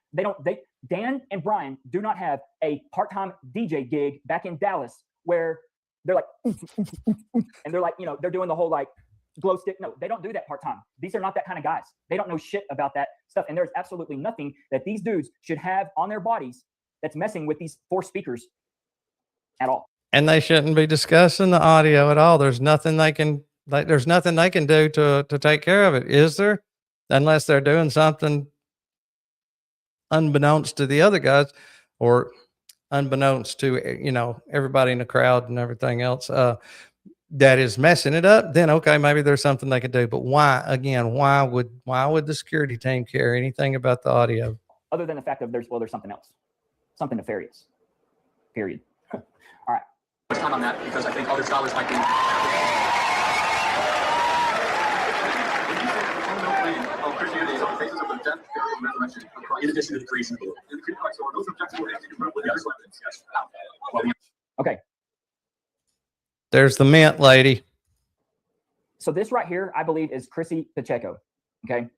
Dan and Brian do not have a part-time DJ gig back in Dallas where they're like, and they're like, you know, they're doing the whole like glow stick. No, they don't do that part-time. These are not that kind of guys. They don't know shit about that stuff. And there's absolutely nothing that these dudes should have on their bodies that's messing with these 4 speakers at all. And they shouldn't be discussing the audio at all. There's nothing they can do to take care of it, is there? Unless they're doing something unbeknownst to the other guys, or unbeknownst to, you know, everybody in the crowd and everything else. that is messing it up, then okay, maybe there's something they could do. But why, again, why would the security team care anything about the audio? Other than the fact of there's something else, something nefarious. Period. All right. Much time on that because I think other scholars might be. Christianity is on the basis of the death, burial, and resurrection of Christ. In addition to the creation of the world. So are those objections yes. Well, Okay. There's the mint lady. So this right here, I believe, is Chrissy Pacheco. Okay.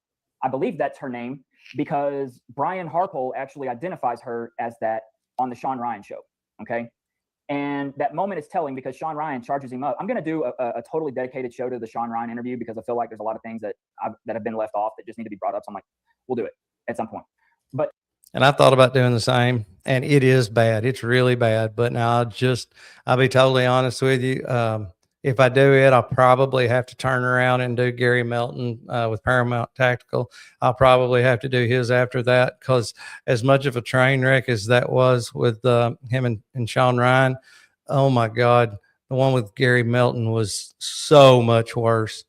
I believe that's her name because Brian Harpole actually identifies her as that on the Sean Ryan show. Okay. And that moment is telling because Sean Ryan charges him up. I'm going to do a totally dedicated show to the Sean Ryan interview because I feel like there's a lot of things that have been left off that just need to be brought up. So I'm like, we'll do it at some point. But And I thought about doing the same, and it is bad. It's really bad. But now I'll be totally honest with you. If I do it, I'll probably have to turn around and do Gary Melton with Paramount Tactical. I'll probably have to do his after that because as much of a train wreck as that was with him and Sean Ryan, oh my God, the one with Gary Melton was so much worse.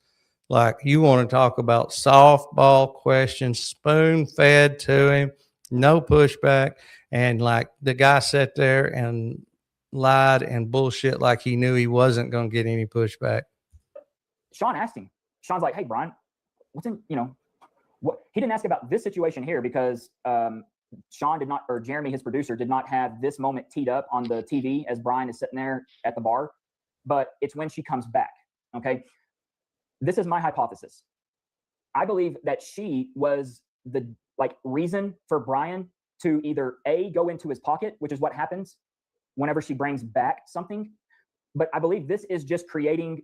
Like, you want to talk about softball questions, spoon fed to him, no pushback. And like the guy sat there and lied and bullshit like he knew he wasn't going to get any pushback. Sean asked him. Sean's like, hey, Brian, what's in, what? He didn't ask about this situation here because Sean did not, or Jeremy, his producer, did not have this moment teed up on the TV as Brian is sitting there at the bar, but it's when she comes back. Okay. This is my hypothesis. I believe that she was the reason for Brian to either A, go into his pocket, which is what happens whenever she brings back something. But I believe this is just creating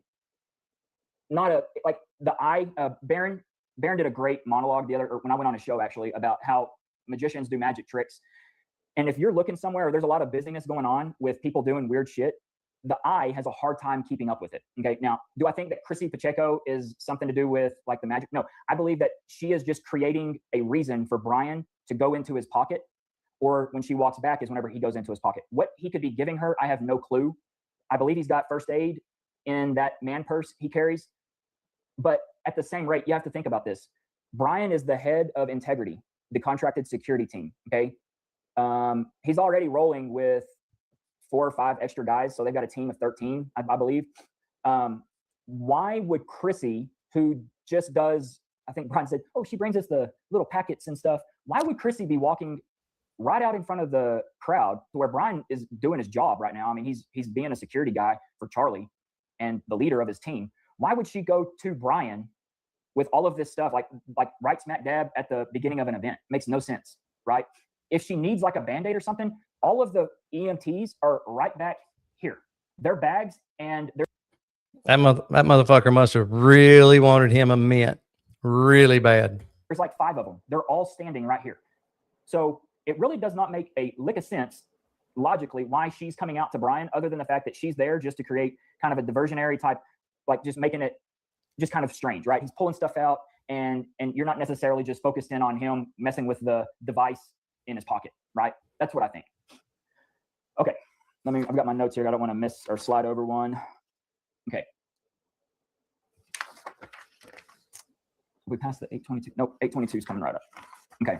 Baron did a great monologue when I went on a show actually about how magicians do magic tricks. And if you're looking somewhere or there's a lot of busyness going on with people doing weird shit, the eye has a hard time keeping up with it. Okay. Now, do I think that Chrissy Pacheco is something to do with like the magic? No, I believe that she is just creating a reason for Brian to go into his pocket, or when she walks back is whenever he goes into his pocket. What he could be giving her, I have no clue. I believe he's got first aid in that man purse he carries. But at the same rate, you have to think about this. Brian is the head of Integrity, the contracted security team. Okay. He's already rolling with 4 or 5 extra guys. So they've got a team of 13, I believe. Why would Chrissy, who just does, I think Brian said, oh, she brings us the little packets and stuff. Why would Chrissy be walking right out in front of the crowd to where Brian is doing his job right now? I mean, he's being a security guy for Charlie and the leader of his team. Why would she go to Brian with all of this stuff, like right smack dab at the beginning of an event? Makes no sense, right? If she needs like a Band-Aid or something, all of the EMTs are right back here. Their bags and their that motherfucker must have really wanted him a mint really bad. There's like 5 of them. They're all standing right here. So it really does not make a lick of sense logically why she's coming out to Brian, other than the fact that she's there just to create kind of a diversionary type, like just making it just kind of strange, right? He's pulling stuff out and you're not necessarily just focused in on him messing with the device in his pocket, right? That's what I think. Okay, I've got my notes here. I don't want to miss or slide over one. Okay. We passed the 822. Nope, 822 is coming right up. Okay.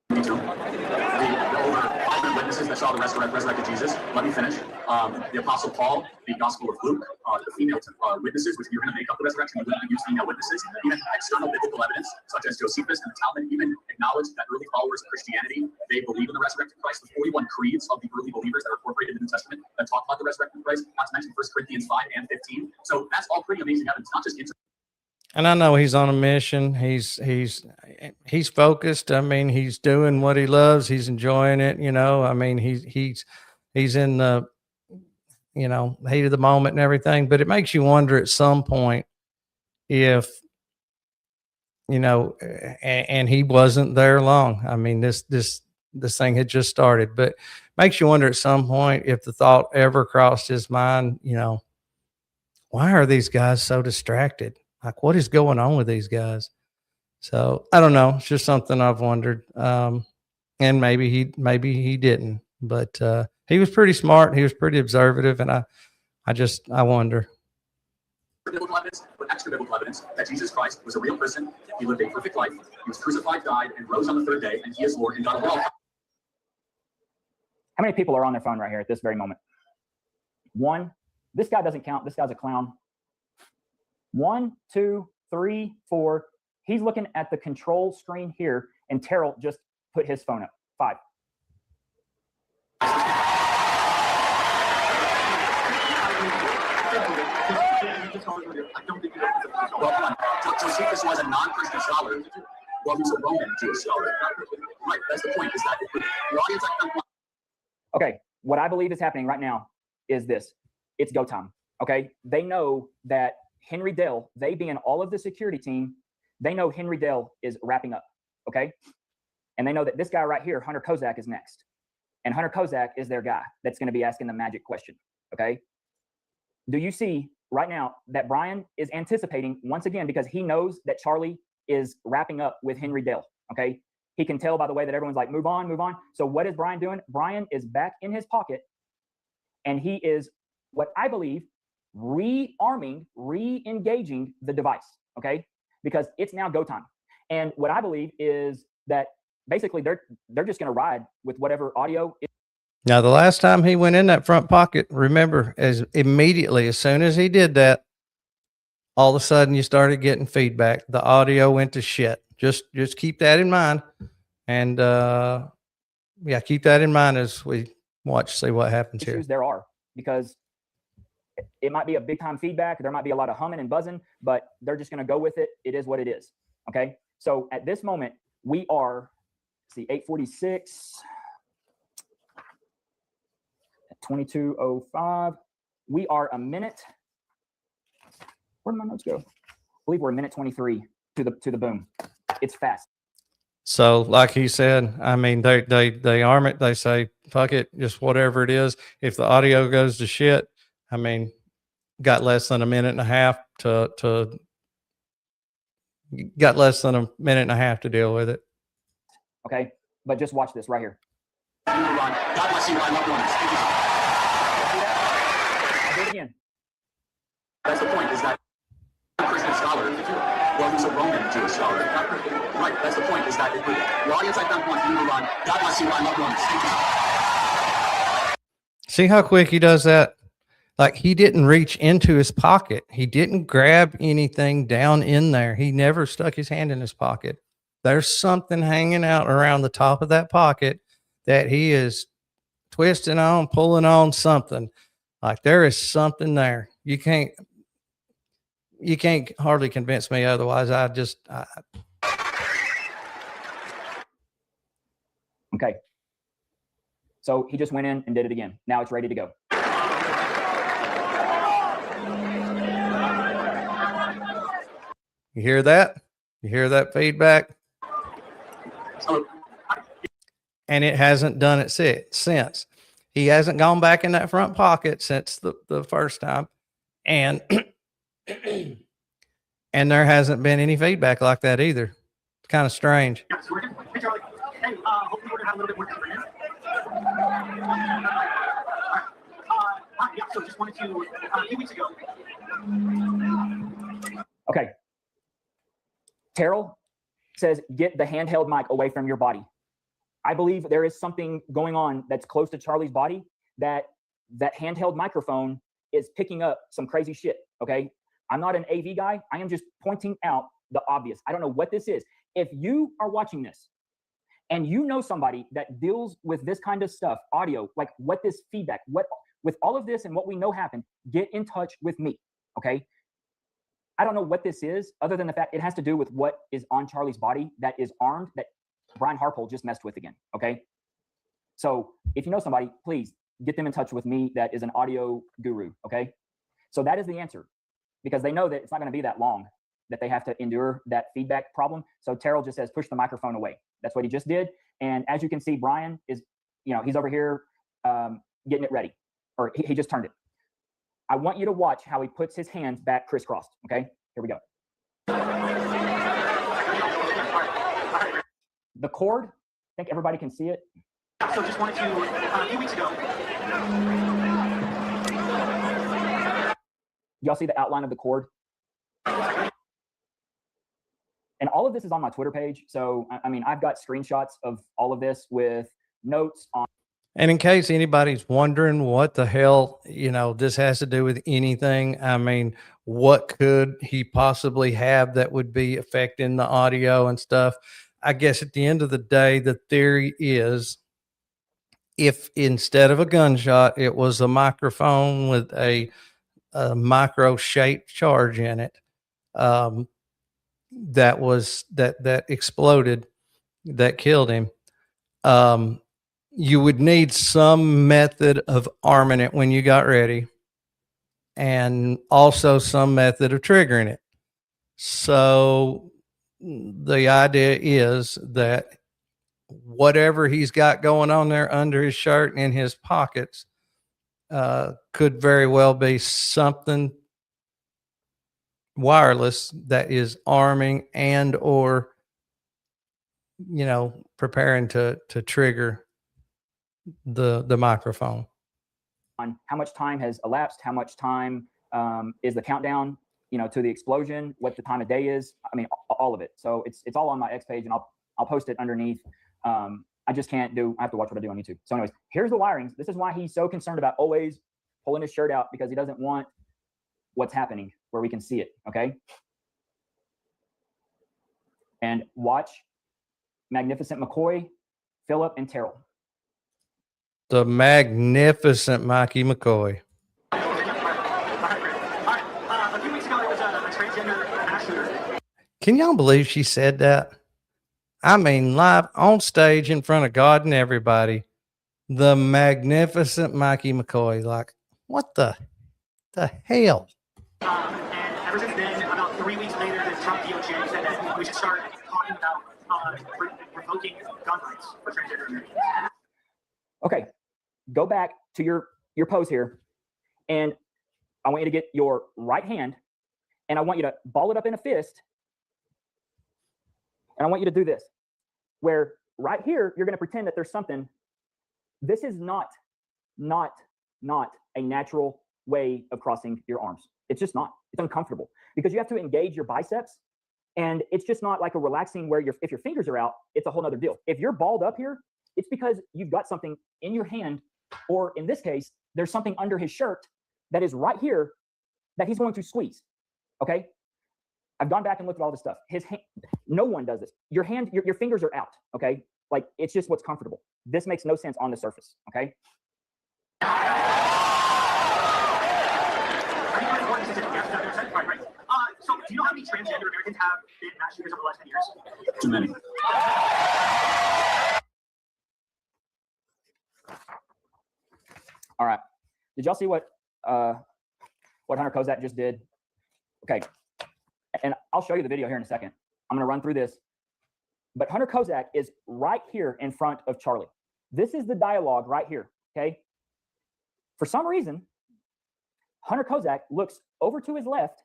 Me too. The over 500 witnesses that saw the resurrected Jesus. Let me finish. The Apostle Paul, the Gospel of Luke, the female witnesses, which you're going to make up the resurrection, you're going to use female witnesses. Even external biblical evidence, such as Josephus and the Talmud, even acknowledge that early followers of Christianity, they believe in the resurrected Christ. The 41 creeds of the early believers that are incorporated in the New Testament that talk about the resurrected Christ, not to mention 1 Corinthians 5 and 15. So that's all pretty amazing evidence, not just and I know he's on a mission. He's focused. I mean, he's doing what he loves. He's enjoying it. I mean, he's in the, heat of the moment and everything. But it makes you wonder at some point if, and he wasn't there long. I mean, this thing had just started. But makes you wonder at some point if the thought ever crossed his mind. Why are these guys so distracted? Like, what is going on with these guys? So I don't know. It's just something I've wondered. And maybe he didn't, but he was pretty smart. He was pretty observative. And I wonder. Biblical evidence, but extra biblical evidence that Jesus Christ was a real person. He lived a perfect life. He was crucified, died, and rose on the third day, and he is Lord and God of all. How many people are on their phone right here at this very moment? One. This guy doesn't count. This guy's a clown. 1, 2, 3, 4. He's looking at the control screen here, and Terrell just put his phone up. 5. Well, hold on. Josephus was a non-Christian scholar. Well, he's a Roman Jewish scholar. Right. That's the point. Is that the audience? Okay. What I believe is happening right now is this. It's go time. Okay. They know that Henry Dale, they being all of the security team, they know Henry Dale is wrapping up. Okay. And they know that this guy right here, Hunter Kozak, is next. And Hunter Kozak is their guy that's going to be asking the magic question. Okay. Do you see right now that Brian is anticipating once again, because he knows that Charlie is wrapping up with Henry Dale. Okay. He can tell by the way that everyone's like, move on, move on. So what is Brian doing? Brian is back in his pocket, and he is, what I believe, rearming, re-engaging the device. Okay. Because it's now go time. And what I believe is that basically they're just going to ride with whatever audio. Now, the last time he went in that front pocket, remember, as soon as he did that, all of a sudden you started getting feedback. The audio went to shit. Just keep that in mind. And yeah, keep that in mind as we see what happens here. There are, because it might be a big time feedback. There might be a lot of humming and buzzing, but they're just going to go with it. It is what it is. Okay. So at this moment, we are, see, 8:46. 22:05. We are a minute. Where did my notes go? I believe we're a minute 23 to the boom. It's fast. So, like he said, I mean, they arm it. They say, "Fuck it, just whatever it is." If the audio goes to shit, I mean, got less than a minute and a half to deal with it. Okay, but just watch this right here. God bless you, my loved ones. I'll do it again. That's the point, is that Christian scholar, well, he's a Roman Jewish scholar. Right, that's the point, is that the audience I found wants you to run. God bless you, my loved ones. See how quick he does that? Like, he didn't reach into his pocket. He didn't grab anything down in there. He never stuck his hand in his pocket. There's something hanging out around the top of that pocket that he is twisting on, pulling on something. Like, there is something there. You can't hardly convince me otherwise. Okay. So he just went in and did it again. Now it's ready to go. You hear that? You hear that feedback? And it hasn't done it since. He hasn't gone back in that front pocket since the first time. And and there hasn't been any feedback like that either. It's kind of strange. Yeah, so we're good. Hey, Charlie. Hey, hopefully we're going to have a little bit more time for you. Yeah, so just wanted to, a few weeks ago. Okay. Terrell says, get the handheld mic away from your body. I believe there is something going on that's close to Charlie's body, that handheld microphone is picking up some crazy shit. Okay. I'm not an AV guy. I am just pointing out the obvious. I don't know what this is. If you are watching this and you know somebody that deals with this kind of stuff, audio, like what this feedback, with all of this and what we know happened, get in touch with me. Okay. I don't know what this is, other than the fact it has to do with what is on Charlie's body that is armed, that Brian Harpole just messed with again. Okay. So if you know somebody, please get them in touch with me that is an audio guru. Okay. So that is the answer, because they know that it's not going to be that long that they have to endure that feedback problem. So Terrell just says, push the microphone away. That's what he just did. And as you can see, Brian is, he's over here getting it ready, or he just turned it. I want you to watch how he puts his hands back crisscrossed. Okay, here we go. The cord, I think everybody can see it. So just wanted to, a few weeks ago. Y'all see the outline of the cord? And all of this is on my Twitter page. So, I mean, I've got screenshots of all of this with notes on. And in case anybody's wondering what the hell, this has to do with anything, I mean, what could he possibly have that would be affecting the audio and stuff? I guess at the end of the day, the theory is if instead of a gunshot, it was a microphone with a micro shaped charge in it, that exploded, that killed him. You would need some method of arming it when you got ready, and also some method of triggering it. So the idea is that whatever he's got going on there under his shirt and in his pockets could very well be something wireless that is arming and or preparing to trigger the microphone. On how much time has elapsed, how much time is the countdown, to the explosion, what the time of day is. I mean, all of it. So it's all on my X page, and I'll post it underneath. I just can't I have to watch what I do on YouTube. So anyways, here's the wirings. This is why he's so concerned about always pulling his shirt out, because he doesn't want what's happening where we can see it. Okay. And watch Magnificent McCoy, Philip, and Terrell. The magnificent Mikey McCoy. A few weeks ago, there was a transgender mass shooter. Can y'all believe she said that? I mean, live on stage in front of God and everybody. The magnificent Mikey McCoy. Like, what the hell? And ever since then, about 3 weeks later, the Trump DOJ said that we should start talking about revoking gun rights for transgender Americans. Okay, go back to your pose here, and I want you to get your right hand, and I want you to ball it up in a fist, and I want you to do this, where right here, you're going to pretend that there's something. This is not a natural way of crossing your arms. It's just not. It's uncomfortable because you have to engage your biceps, and it's just not like a relaxing where if your fingers are out, it's a whole nother deal. If you're balled up here, it's because you've got something in your hand, or in this case, there's something under his shirt that is right here that he's going to squeeze. Okay. I've gone back and looked at all this stuff. His hand, no one does this. Your hand, your fingers are out. Okay. Like, it's just what's comfortable. This makes no sense on the surface. Okay. So do you know how many transgender Americans have been mass shooters over the last 10 years? Too many. All right. Did y'all see what Hunter Kozak just did? Okay. And I'll show you the video here in a second. I'm going to run through this. But Hunter Kozak is right here in front of Charlie. This is the dialogue right here. Okay. For some reason, Hunter Kozak looks over to his left,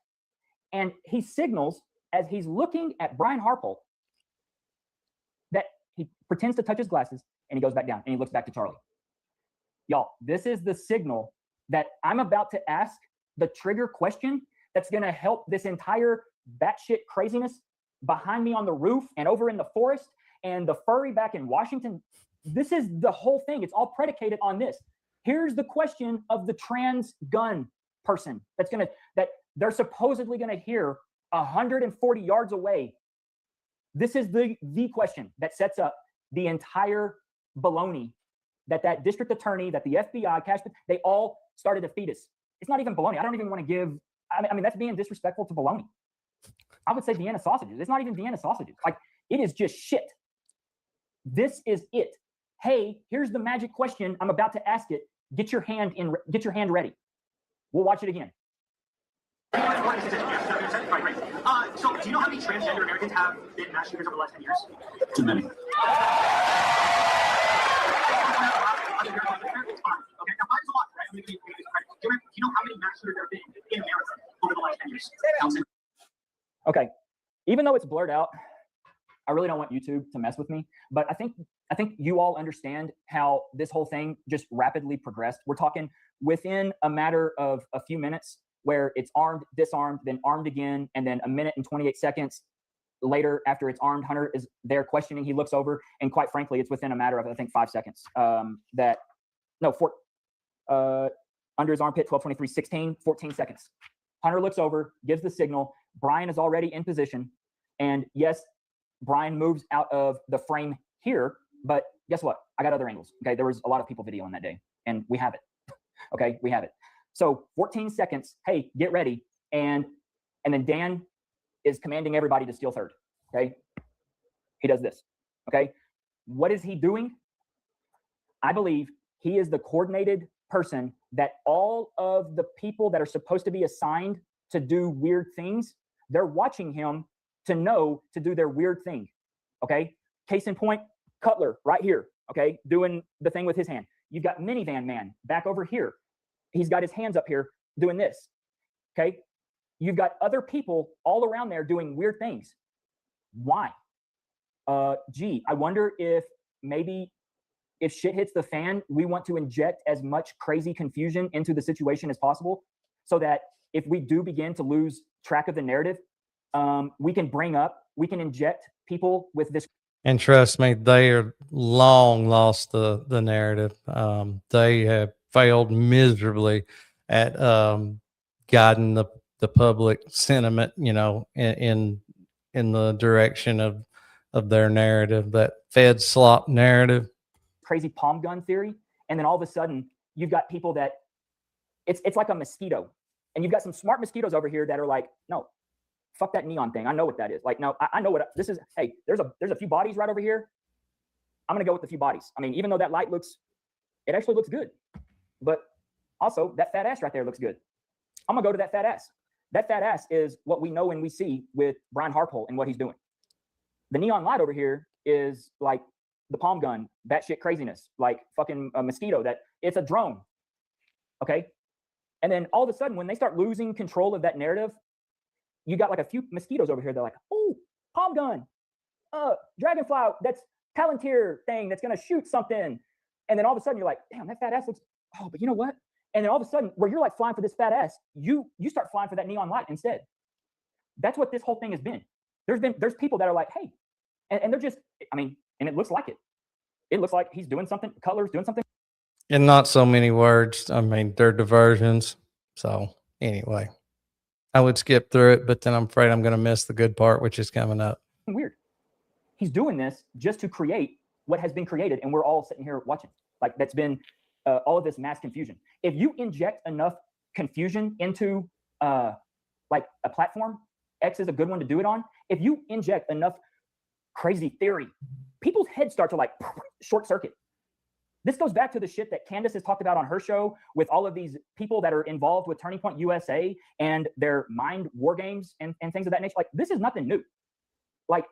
and he signals as he's looking at Brian Harpole that he pretends to touch his glasses, and he goes back down and he looks back to Charlie. Y'all, this is the signal that I'm about to ask the trigger question that's going to help this entire batshit craziness behind me on the roof and over in the forest and the furry back in Washington. This is the whole thing. It's all predicated on this. Here's the question of the trans gun person that they're supposedly going to hear 140 yards away. This is the question that sets up the entire baloney that district attorney, that the FBI, they all started to feed us. It's not even baloney. I don't even want to give, I mean, that's being disrespectful to baloney. I would say Vienna sausages. It's not even Vienna sausages. Like, it is just shit. This is it. Hey, here's the magic question. I'm about to ask it. Get your hand ready. We'll watch it again. So do you know how many transgender Americans have been mass shooters over the last 10 years? Too many. Okay, now mine's a lot, right? Do you know how many mass shooters there have been in America over the last 10 years? Okay, even though it's blurred out, I really don't want YouTube to mess with me, but I think you all understand how this whole thing just rapidly progressed. We're talking within a matter of a few minutes, where it's armed, disarmed, then armed again, and then a minute and 28 seconds later, after it's armed, Hunter is there questioning. He looks over, and quite frankly, it's within a matter of, I think, 5 seconds. Under his armpit, 12:23, 16, 14 seconds. Hunter looks over, gives the signal. Brian is already in position. And yes, Brian moves out of the frame here, but guess what? I got other angles. Okay, there was a lot of people videoing that day, and we have it. Okay, we have it. So 14 seconds, hey, get ready. And then Dan is commanding everybody to steal third. Okay, he does this. Okay, what is he doing? I believe he is the coordinated person that all of the people that are supposed to be assigned to do weird things, they're watching him to know to do their weird thing. Okay, case in point, Cutler right here. Okay, doing the thing with his hand. You've got Minivan Man back over here. He's got his hands up here doing this. Okay, you've got other people all around there doing weird things. Why? Gee, I wonder if maybe if shit hits the fan, we want to inject as much crazy confusion into the situation as possible, so that if we do begin to lose track of the narrative, we can inject people with this. And trust me, they are long lost the narrative. They have failed miserably at guiding the public sentiment, in the direction of their narrative, that Fed slop narrative. Crazy palm gun theory. And then all of a sudden you've got people that it's like a mosquito, and you've got some smart mosquitoes over here that are like, no, fuck that neon thing. I know what that is. Like, no, I know what this is. Hey, there's a few bodies right over here. I'm going to go with the few bodies. I mean, even though that light it actually looks good, but also that fat ass right there looks good. I'm going to go to that fat ass. That fat ass is what we know and we see with Brian Harpole and what he's doing. The neon light over here is like the palm gun, batshit craziness, like fucking a mosquito that it's a drone. Okay. And then all of a sudden, when they start losing control of that narrative, you got like a few mosquitoes over here. They're like, oh, palm gun, dragonfly, that's Palantir thing that's going to shoot something. And then all of a sudden you're like, damn, that fat ass looks, oh, but you know what? And then all of a sudden, where you're like flying for this fat ass, you start flying for that neon light instead. That's what this whole thing has been. There's people that are like, hey, and they're just, I mean, and it looks like it. It looks like he's doing something, Cutler's doing something. In not so many words. I mean, they're diversions. So anyway, I would skip through it, but then I'm afraid I'm going to miss the good part, which is coming up. Weird. He's doing this just to create what has been created, and we're all sitting here watching. Like, that's been all of this mass confusion. If you inject enough confusion into like a platform, X is a good one to do it on. If you inject enough crazy theory, people's heads start to like short circuit. This goes back to the shit that Candace has talked about on her show with all of these people that are involved with Turning Point USA and their mind war games and things of that nature. Like, this is nothing new. Like,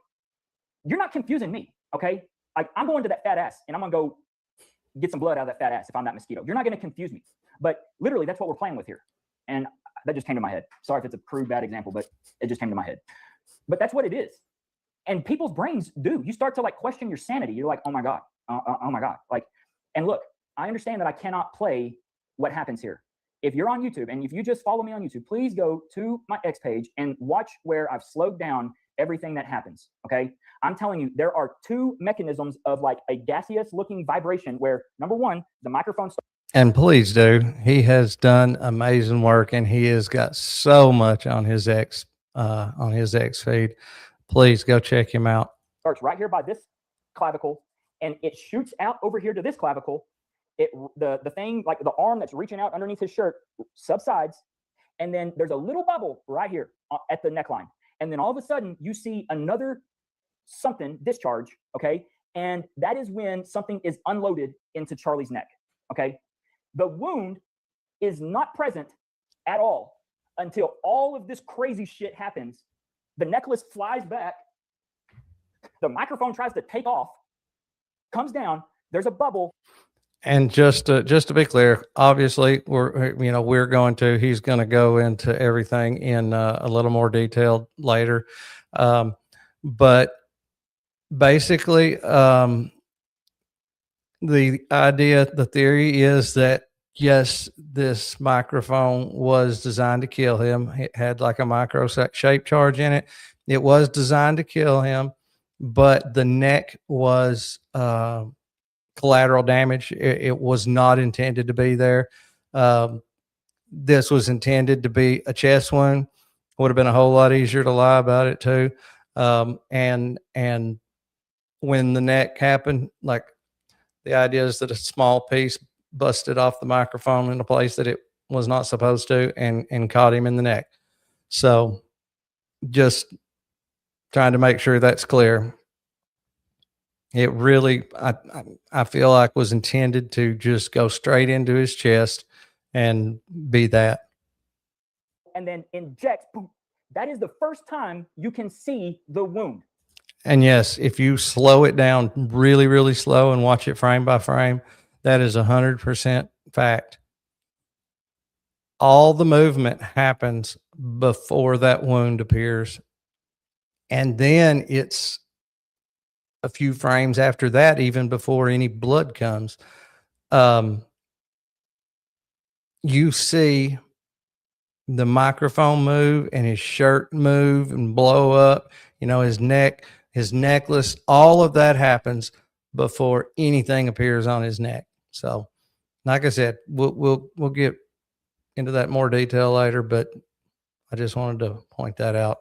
you're not confusing me, okay? Like, I'm going to that fat ass and I'm gonna go get some blood out of that fat ass if I'm that mosquito. You're not gonna confuse me. But literally, that's what we're playing with here. And that just came to my head. Sorry if it's a crude, bad example, but it just came to my head. But that's what it is. And people's brains do. You start to like question your sanity. You're like, oh my God, oh my God. Like, and look, I understand that I cannot play what happens here. If you're on YouTube and if you just follow me on YouTube, please go to my X page and watch where I've slowed down everything that happens. Okay. I'm telling you, there are two mechanisms of like a gaseous looking vibration where, number one, the microphone. And please, dude, he has done amazing work, and he has got so much on his X feed. Please go check him out. Starts right here by this clavicle, and it shoots out over here to this clavicle. The thing, like the arm that's reaching out underneath his shirt, subsides, and then there's a little bubble right here at the neckline. And then all of a sudden you see another something discharge, okay? And that is when something is unloaded into Charlie's neck, okay? The wound is not present at all until all of this crazy shit happens. The necklace flies back. The microphone tries to take off, comes down. There's a bubble. And just to be clear, obviously he's going to go into everything in a little more detail later. But basically, the theory is that yes, this microphone was designed to kill him. It had like a micro shape charge in it. It was designed to kill him, but the neck was collateral damage. It was not intended to be there. Um, this was intended to be a chest wound. Would have been a whole lot easier to lie about it too. And when the neck happened, like the idea is that a small piece busted off the microphone in a place that it was not supposed to, and caught him in the neck. So just trying to make sure that's clear. It really, I feel like, was intended to just go straight into his chest and be that. And then injects, boom. That is the first time you can see the wound. And yes, if you slow it down really, really slow and watch it frame by frame, that is 100% fact. All the movement happens before that wound appears. And then it's a few frames after that, even before any blood comes. You see the microphone move and his shirt move and blow up, his neck, his necklace, all of that happens before anything appears on his neck. So like I said, we'll get into that more detail later, but I just wanted to point that out.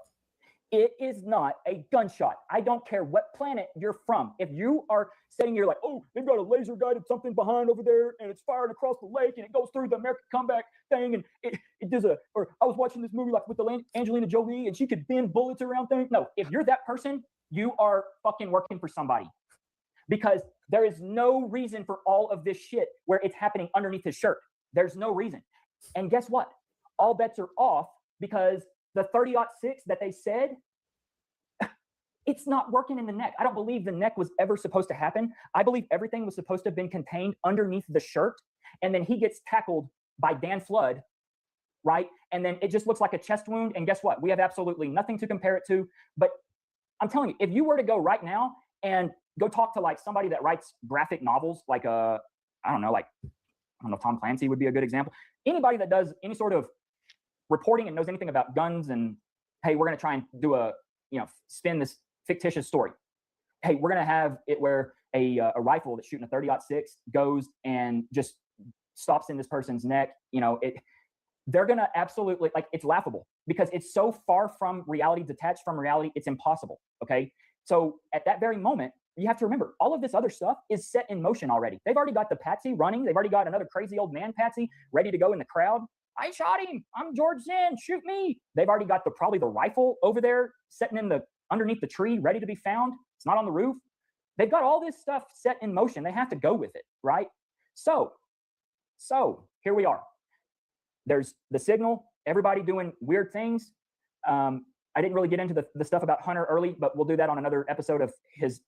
It is not a gunshot. I don't care what planet you're from. If you are saying you're like, oh, they've got a laser guided something behind over there and it's fired across the lake and it goes through the American comeback thing and it does or I was watching this movie like with the Angelina Jolie and she could bend bullets around things. No, if you're that person, you are fucking working for somebody, because there is no reason for all of this shit where it's happening underneath his shirt. There's no reason. And guess what? All bets are off, because the 30-06 that they said, it's not working in the neck. I don't believe the neck was ever supposed to happen. I believe everything was supposed to have been contained underneath the shirt. And then he gets tackled by Dan Flood, right? And then it just looks like a chest wound. And guess what? We have absolutely nothing to compare it to. But I'm telling you, if you were to go right now and go talk to like somebody that writes graphic novels, like I don't know, Tom Clancy would be a good example. Anybody that does any sort of reporting and knows anything about guns and, hey, we're going to try and do spin this fictitious story. Hey, we're going to have it where a rifle that's shooting a 30-06 goes and just stops in this person's neck. They're going to absolutely, like, it's laughable because it's so far from reality, detached from reality. It's impossible. Okay. So at that very moment, you have to remember all of this other stuff is set in motion already. They've already got the patsy running. They've already got another crazy old man patsy ready to go in the crowd. I shot him. I'm George Zinn. Shoot me. They've already got probably the rifle over there sitting underneath the tree, ready to be found. It's not on the roof. They've got all this stuff set in motion. They have to go with it, right? So here we are. There's the signal, everybody doing weird things. I didn't really get into the stuff about Hunter early, but we'll do that on another episode of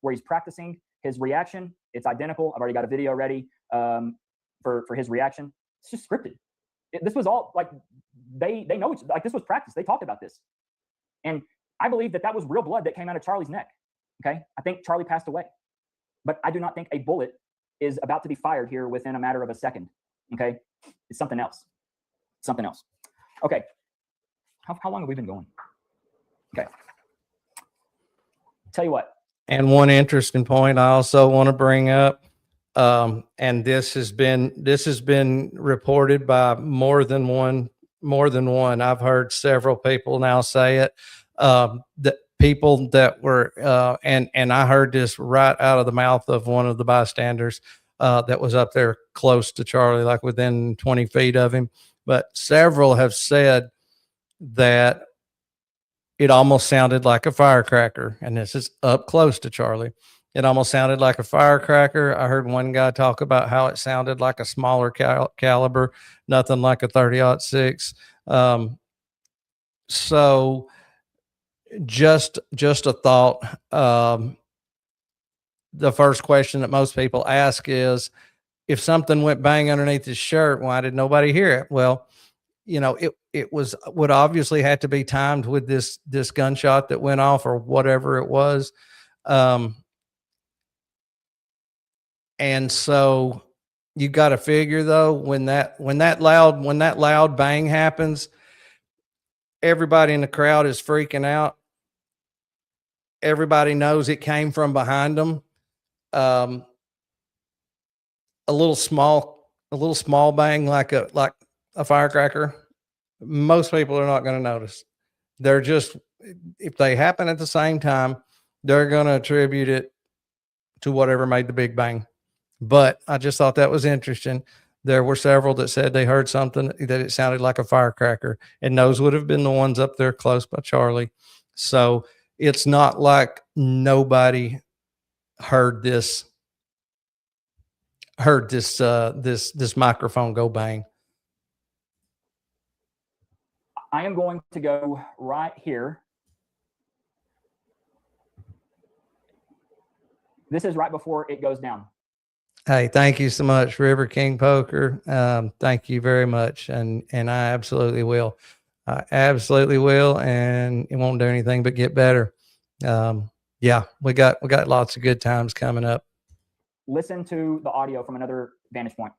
where he's practicing his reaction. It's identical. I've already got a video ready for his reaction. It's just scripted. This was all like, they know it's like, this was practice. They talked about this. And I believe that was real blood that came out of Charlie's neck. Okay. I think Charlie passed away, but I do not think a bullet is about to be fired here within a matter of a second. Okay. It's something else. Something else. Okay. How long have we been going? Okay. Tell you what. And one interesting point I also want to bring up, and this has been reported by more than one. I've heard several people now say it. That people that were, and I heard this right out of the mouth of one of the bystanders that was up there close to Charlie, like within 20 feet of him. But several have said that it almost sounded like a firecracker, and this is up close to Charlie. It almost sounded like a firecracker. I heard one guy talk about how it sounded like a smaller caliber, nothing like a 30-06. So just a thought. The first question that most people ask is, if something went bang underneath his shirt, why did nobody hear it? Well, it would obviously have to be timed with this gunshot that went off or whatever it was. And so you got to figure though, when that loud bang happens, everybody in the crowd is freaking out. Everybody knows it came from behind them. A little small bang like a firecracker, most people are not going to notice. They're just, if they happen at the same time, they're going to attribute it to whatever made the big bang. But I just thought that was interesting. There were several that said they heard something that it sounded like a firecracker, and those would have been the ones up there close by Charlie. So it's not like nobody heard this microphone go bang. I am going to go right here. This is right before it goes down. Hey, thank you so much, River King Poker. Thank you very much. And I absolutely will. I absolutely will. And it won't do anything but get better. Yeah, we got lots of good times coming up. Listen to the audio from another vantage point.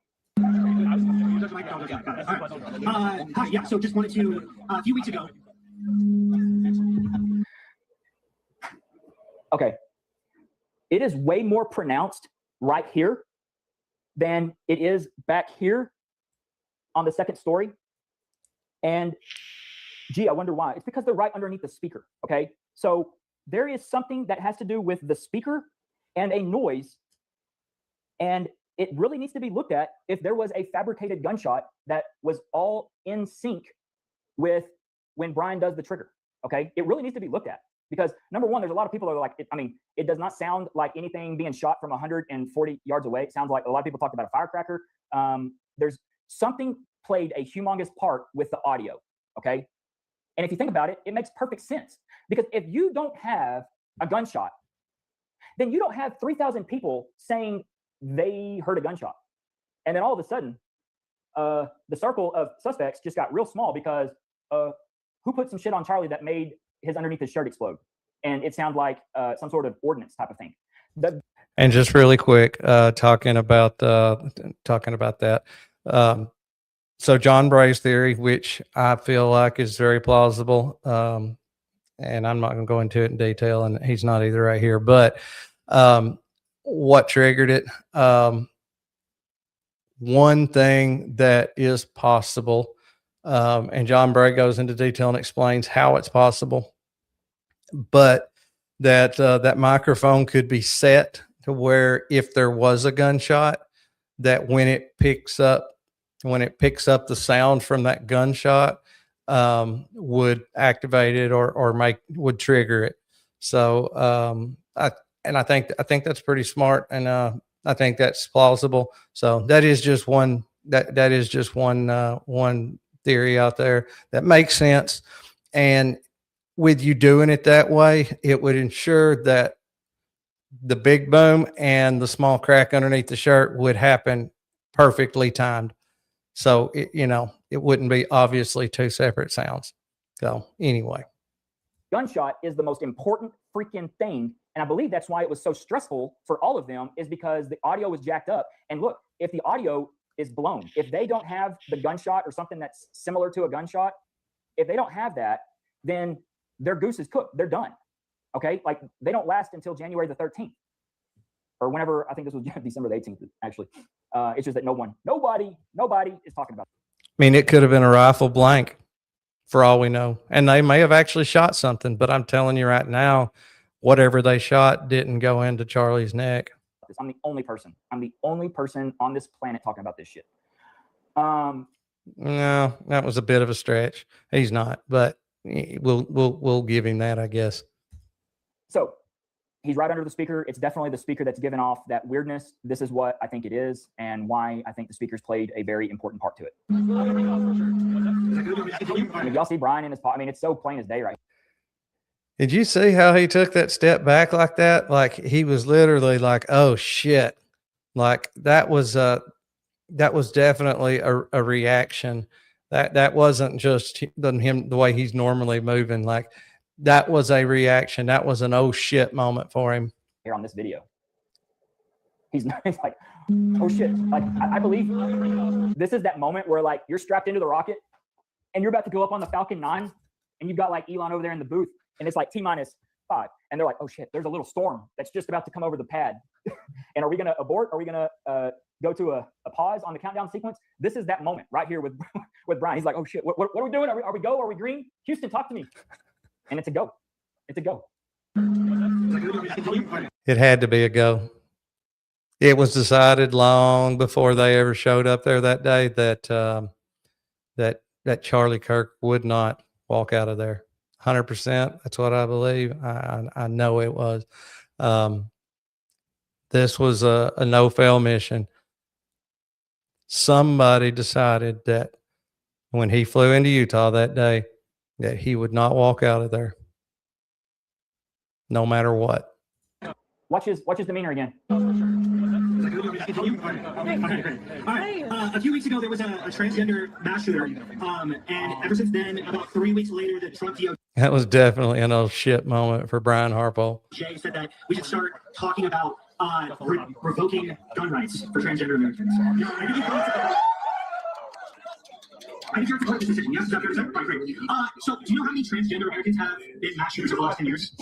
Hi, yeah, so just wanted to, a few weeks ago. Okay. It is way more pronounced right here than it is back here on the second story. And gee, I wonder why. It's because they're right underneath the speaker, okay? So there is something that has to do with the speaker and a noise, and it really needs to be looked at if there was a fabricated gunshot that was all in sync with when Brian does the trigger, okay? It really needs to be looked at because number one, there's a lot of people that are like, it does not sound like anything being shot from 140 yards away. It sounds like a lot of people talked about a firecracker. There's something played a humongous part with the audio, okay? And if you think about it, it makes perfect sense because if you don't have a gunshot, then you don't have 3,000 people saying they heard a gunshot. And then all of a sudden, the circle of suspects just got real small because who put some shit on Charlie that made his underneath his shirt explode? And it sounds like some sort of ordnance type of thing. And just really quick, talking about that. So John Bray's theory, which I feel like is very plausible, and I'm not going to go into it in detail, and he's not either right here, but what triggered it? One thing that is possible, and John Bray goes into detail and explains how it's possible, but that microphone could be set to where if there was a gunshot, that when it picks up the sound from that gunshot, would activate it or would trigger it. So I think that's pretty smart, and I think that's plausible. So that is just one one theory out there that makes sense. And with you doing it that way, it would ensure that the big boom and the small crack underneath the shirt would happen perfectly timed. So it wouldn't be obviously two separate sounds. So anyway, gunshot is the most important freaking thing. And I believe that's why it was so stressful for all of them, is because the audio was jacked up. And look, if the audio is blown, if they don't have the gunshot or something that's similar to a gunshot, if they don't have that, then their goose is cooked. They're done. Okay. Like they don't last until January the 13th or whenever. I think this was December the 18th, actually. It's just that nobody is talking about it. I mean, it could have been a rifle blank for all we know. And they may have actually shot something, but I'm telling you right now, whatever they shot didn't go into Charlie's neck. I'm the only person on this planet talking about this shit. No, that was a bit of a stretch. He's not, but we'll give him that, I guess. So he's right under the speaker. It's definitely the speaker that's given off that weirdness. This is what I think it is and why I think the speakers played a very important part to it. I mean, y'all see Brian in his pot. I mean, it's so plain as day right here. Did you see how he took that step back like that? Like he was literally like, oh shit. Like that was definitely a reaction. That wasn't just him, the way he's normally moving. Like that was a reaction. That was an oh shit moment for him. Here on this video, he's like, oh shit, like I believe this is that moment where like you're strapped into the rocket and you're about to go up on the Falcon 9 and you've got like Elon over there in the booth and it's like T-5 and they're like, oh shit, there's a little storm that's just about to come over the pad. And are we going to abort? Are we going to go to a pause on the countdown sequence? This is that moment right here with Brian. He's like, oh shit, what are we doing? Are we go? Are we green? Houston, talk to me. And it's a go. It's a go. It had to be a go. It was decided long before they ever showed up there that day that that Charlie Kirk would not walk out of there. 100%. That's what I believe. I know it was. This was a no-fail mission. Somebody decided that when he flew into Utah that day, that he would not walk out of there, no matter what. Watch his demeanor again. All right. A few weeks ago, there was a transgender mass shooter, and ever since then, about 3 weeks later, the Trump DOJ That was definitely an oh shit moment for Brian Harpo. said that we should start talking about revoking gun rights for transgender Americans. I think you're support this decision. Yes, is that fair to say? All right, great. So, do you know how many transgender Americans have been mass shooters over the last 10 years?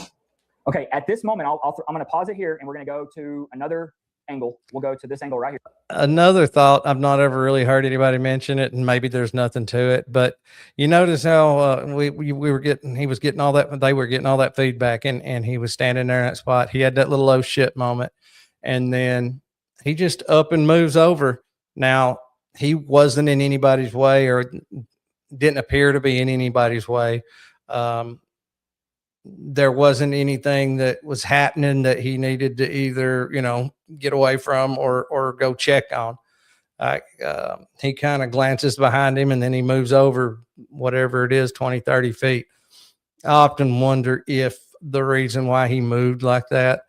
Okay, at this moment, I'm going to pause it here, and we're going to go to another angle. We'll go to this angle right here. Another thought, I've not ever really heard anybody mention it, and maybe there's nothing to it, but you notice how we were getting, he was getting all that, they were getting all that feedback, and he was standing there in that spot. He had that little oh shit moment, and then he just up and moves over. Now, he wasn't in anybody's way, or didn't appear to be in anybody's way. There wasn't anything that was happening that he needed to either, get away from or go check on. He kind of glances behind him and then he moves over whatever it is, 20, 30 feet. I often wonder if the reason why he moved like that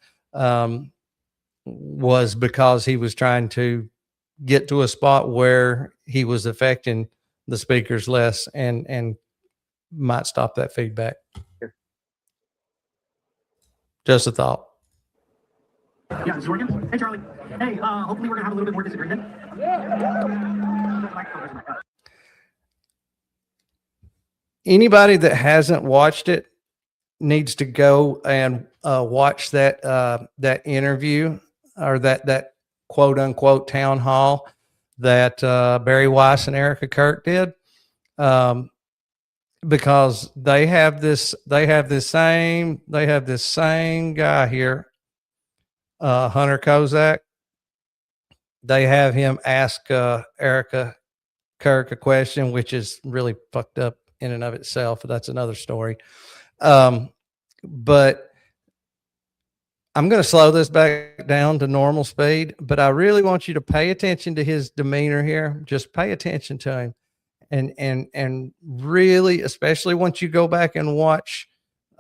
was because he was trying to get to a spot where he was affecting the speakers less and might stop that feedback. Just a thought. Yeah, it's working. Hey, Charlie. Hey, hopefully we're gonna have a little bit more disagreement. Anybody that hasn't watched it needs to go and watch that that interview or that quote unquote town hall that Barry Weiss and Erica Kirk did. Because they have this same guy here, Hunter Kozak. They have him ask Erica Kirk a question, which is really fucked up in and of itself. That's another story. But I'm going to slow this back down to normal speed, but I really want you to pay attention to his demeanor here. Just pay attention to him. And really, especially once you go back and watch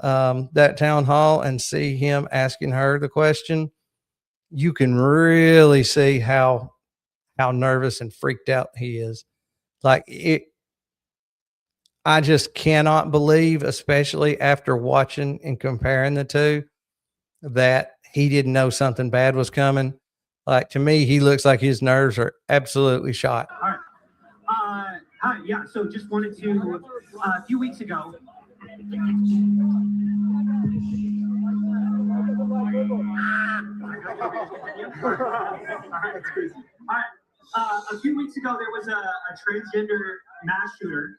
that town hall and see him asking her the question, you can really see how nervous and freaked out he is. Like it, I just cannot believe, especially after watching and comparing the two, that he didn't know something bad was coming. Like, to me, he looks like his nerves are absolutely shot. All right. Hi, yeah, so just wanted to, a few weeks ago. A few weeks ago, there was a transgender mass shooter.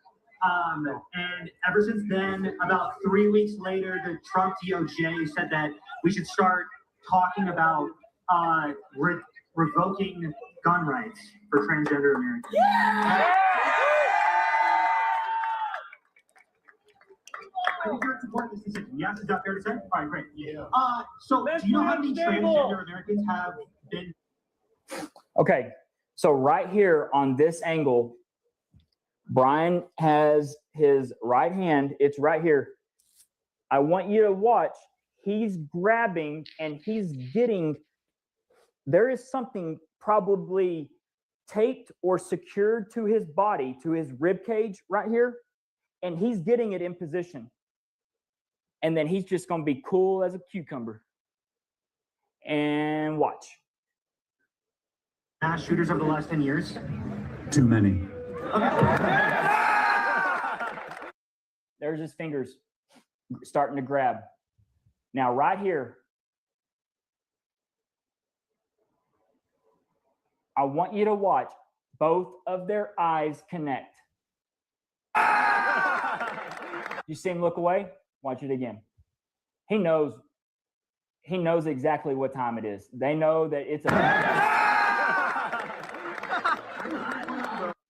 And ever since then, about 3 weeks later, the Trump DOJ said that we should start talking about revoking gun rights for transgender Americans. Yeah! I think you're supporting this decision. Yes, is that fair to say? All right, great. Yeah. So do you know how many transgender Americans have been? Okay, so right here on this angle, Brian has his right hand. It's right here. I want you to watch. He's grabbing and he's getting, there is something probably taped or secured to his body, to his rib cage right here, and he's getting it in position. And then he's just going to be cool as a cucumber. And watch. mass shooters over the last 10 years? Too many. There's his fingers starting to grab. Now, right here, I want you to watch both of their eyes connect. You see him look away? Watch it again. He knows exactly what time it is. They know that it's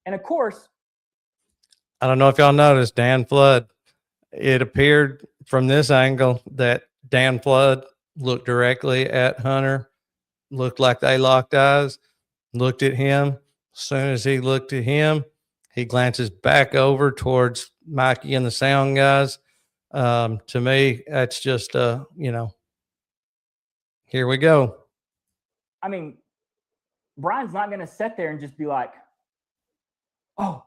and of course, I don't know if y'all noticed Dan Flood. It appeared from this angle that Dan Flood looked directly at Hunter, looked like they locked eyes, looked at him. As soon as he looked at him, he glances back over towards Mikey and the sound guys. To me, that's just, here we go. I mean, Brian's not going to sit there and just be like, oh,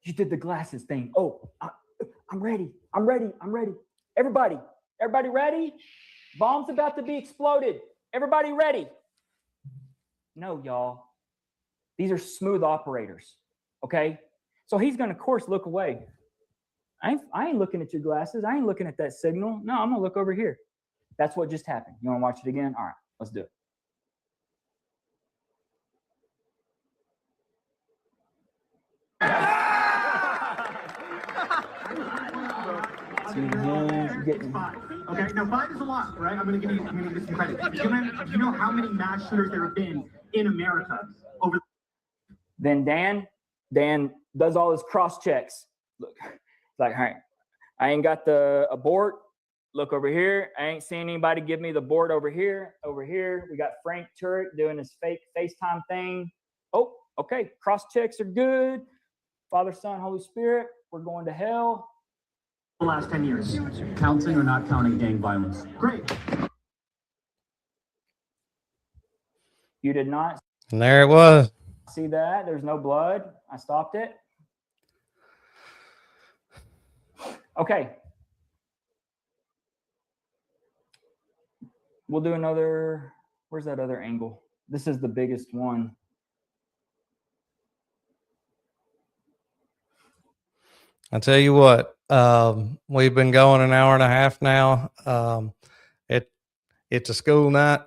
you did the glasses thing. Oh, I'm ready. I'm ready. I'm ready. Everybody ready? Bomb's about to be exploded. Everybody ready? No, y'all. These are smooth operators. Okay. So he's going to, of course, look away. I ain't looking at your glasses. I ain't looking at that signal. No, I'm going to look over here. That's what just happened. You want to watch it again? All right, let's do it. Okay, now 5 is a lot, right? I'm gonna give you some credit. Do you know how many mass shooters there have been in America over? Then Dan does all his cross checks. Look, it's like, all right, I ain't got the abort. Look over here. I ain't seeing anybody give me the board over here. Over here, we got Frank Turek doing his fake FaceTime thing. Oh, okay, cross checks are good. Father, Son, Holy Spirit, we're going to hell. The last 10 years. Counting or not counting gang violence? Great. You did not And there it was. see that. There's no blood. I stopped it. Okay. We'll do another. Where's that other angle? This is the biggest one. I tell you what, we've been going an hour and a half now. It's a school night.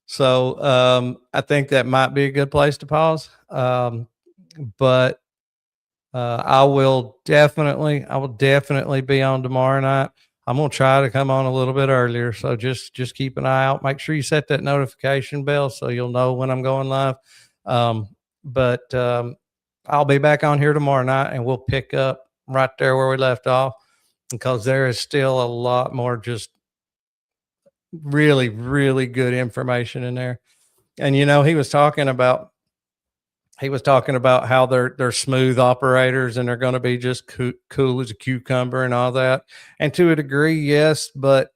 So I think that might be a good place to pause. But I will definitely be on tomorrow night. I'm going to try to come on a little bit earlier. So just keep an eye out. Make sure you set that notification bell so you'll know when I'm going live. But I'll be back on here tomorrow night and we'll pick up right there where we left off, because there is still a lot more just really, really good information in there. And, he was talking about how they're smooth operators and they're going to be just cool as a cucumber and all that. And to a degree, yes, but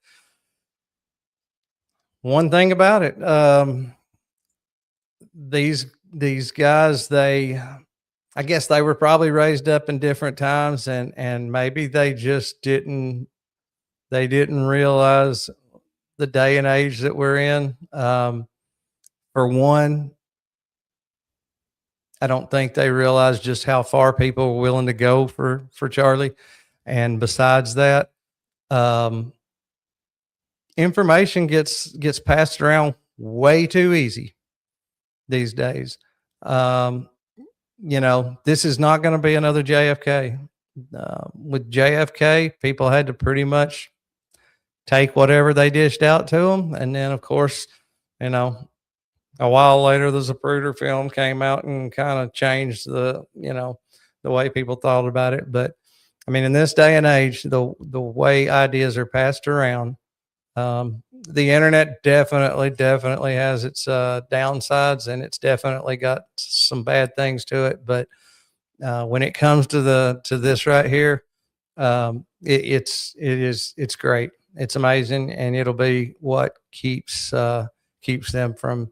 one thing about it, these guys, I guess they were probably raised up in different times, and maybe they just didn't realize the day and age that we're in. For one, I don't think they realized just how far people were willing to go for Charlie. And besides that, information gets passed around way too easy these days. This is not going to be another JFK. With JFK, people had to pretty much take whatever they dished out to them. And then, of course, a while later, the Zapruder film came out and kind of changed the way people thought about it. But I mean, in this day and age, the way ideas are passed around, the internet definitely has its downsides, and it's definitely got some bad things to it. But when it comes to this right here, it's great. It's amazing, and it'll be what keeps them from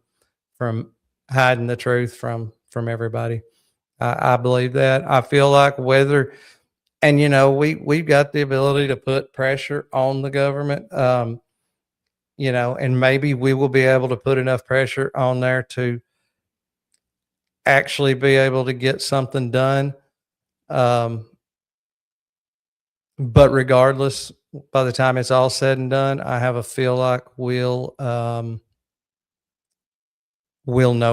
hiding the truth from everybody. I believe that. I feel like we've got the ability to put pressure on the government, and maybe we will be able to put enough pressure on there to actually be able to get something done. But regardless, by the time it's all said and done, I have a feel like we'll know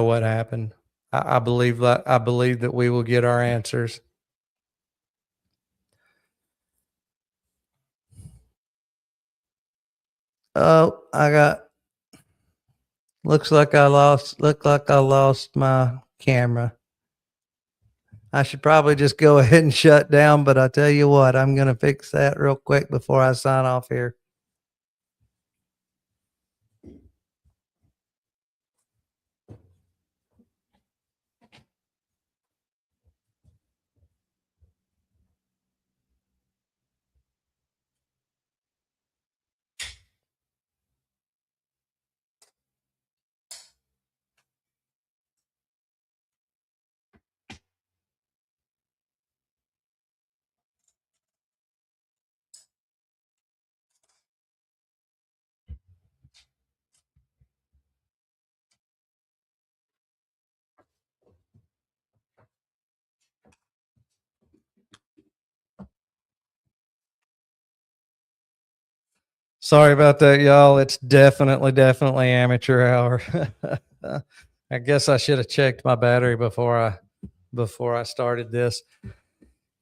what happened. I believe that. I believe that we will get our answers. Oh, looks like I lost my camera. I should probably just go ahead and shut down, but I tell you what, I'm going to fix that real quick before I sign off here. Sorry about that, y'all. It's definitely amateur hour. I guess I should have checked my battery before I started this.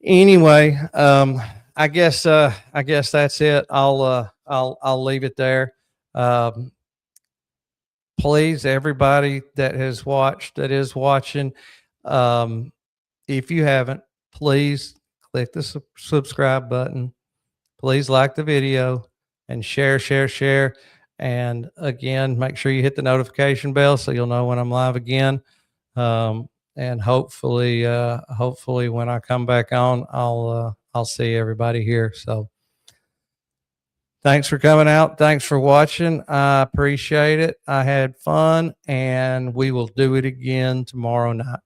Anyway, I guess that's it. I'll leave it there. Please, everybody that is watching, if you haven't, please click the subscribe button. Please like the video and share. And again, make sure you hit the notification bell so you'll know when I'm live again. And hopefully when I come back on, I'll see everybody here. So thanks for coming out. Thanks for watching. I appreciate it. I had fun, and we will do it again tomorrow night.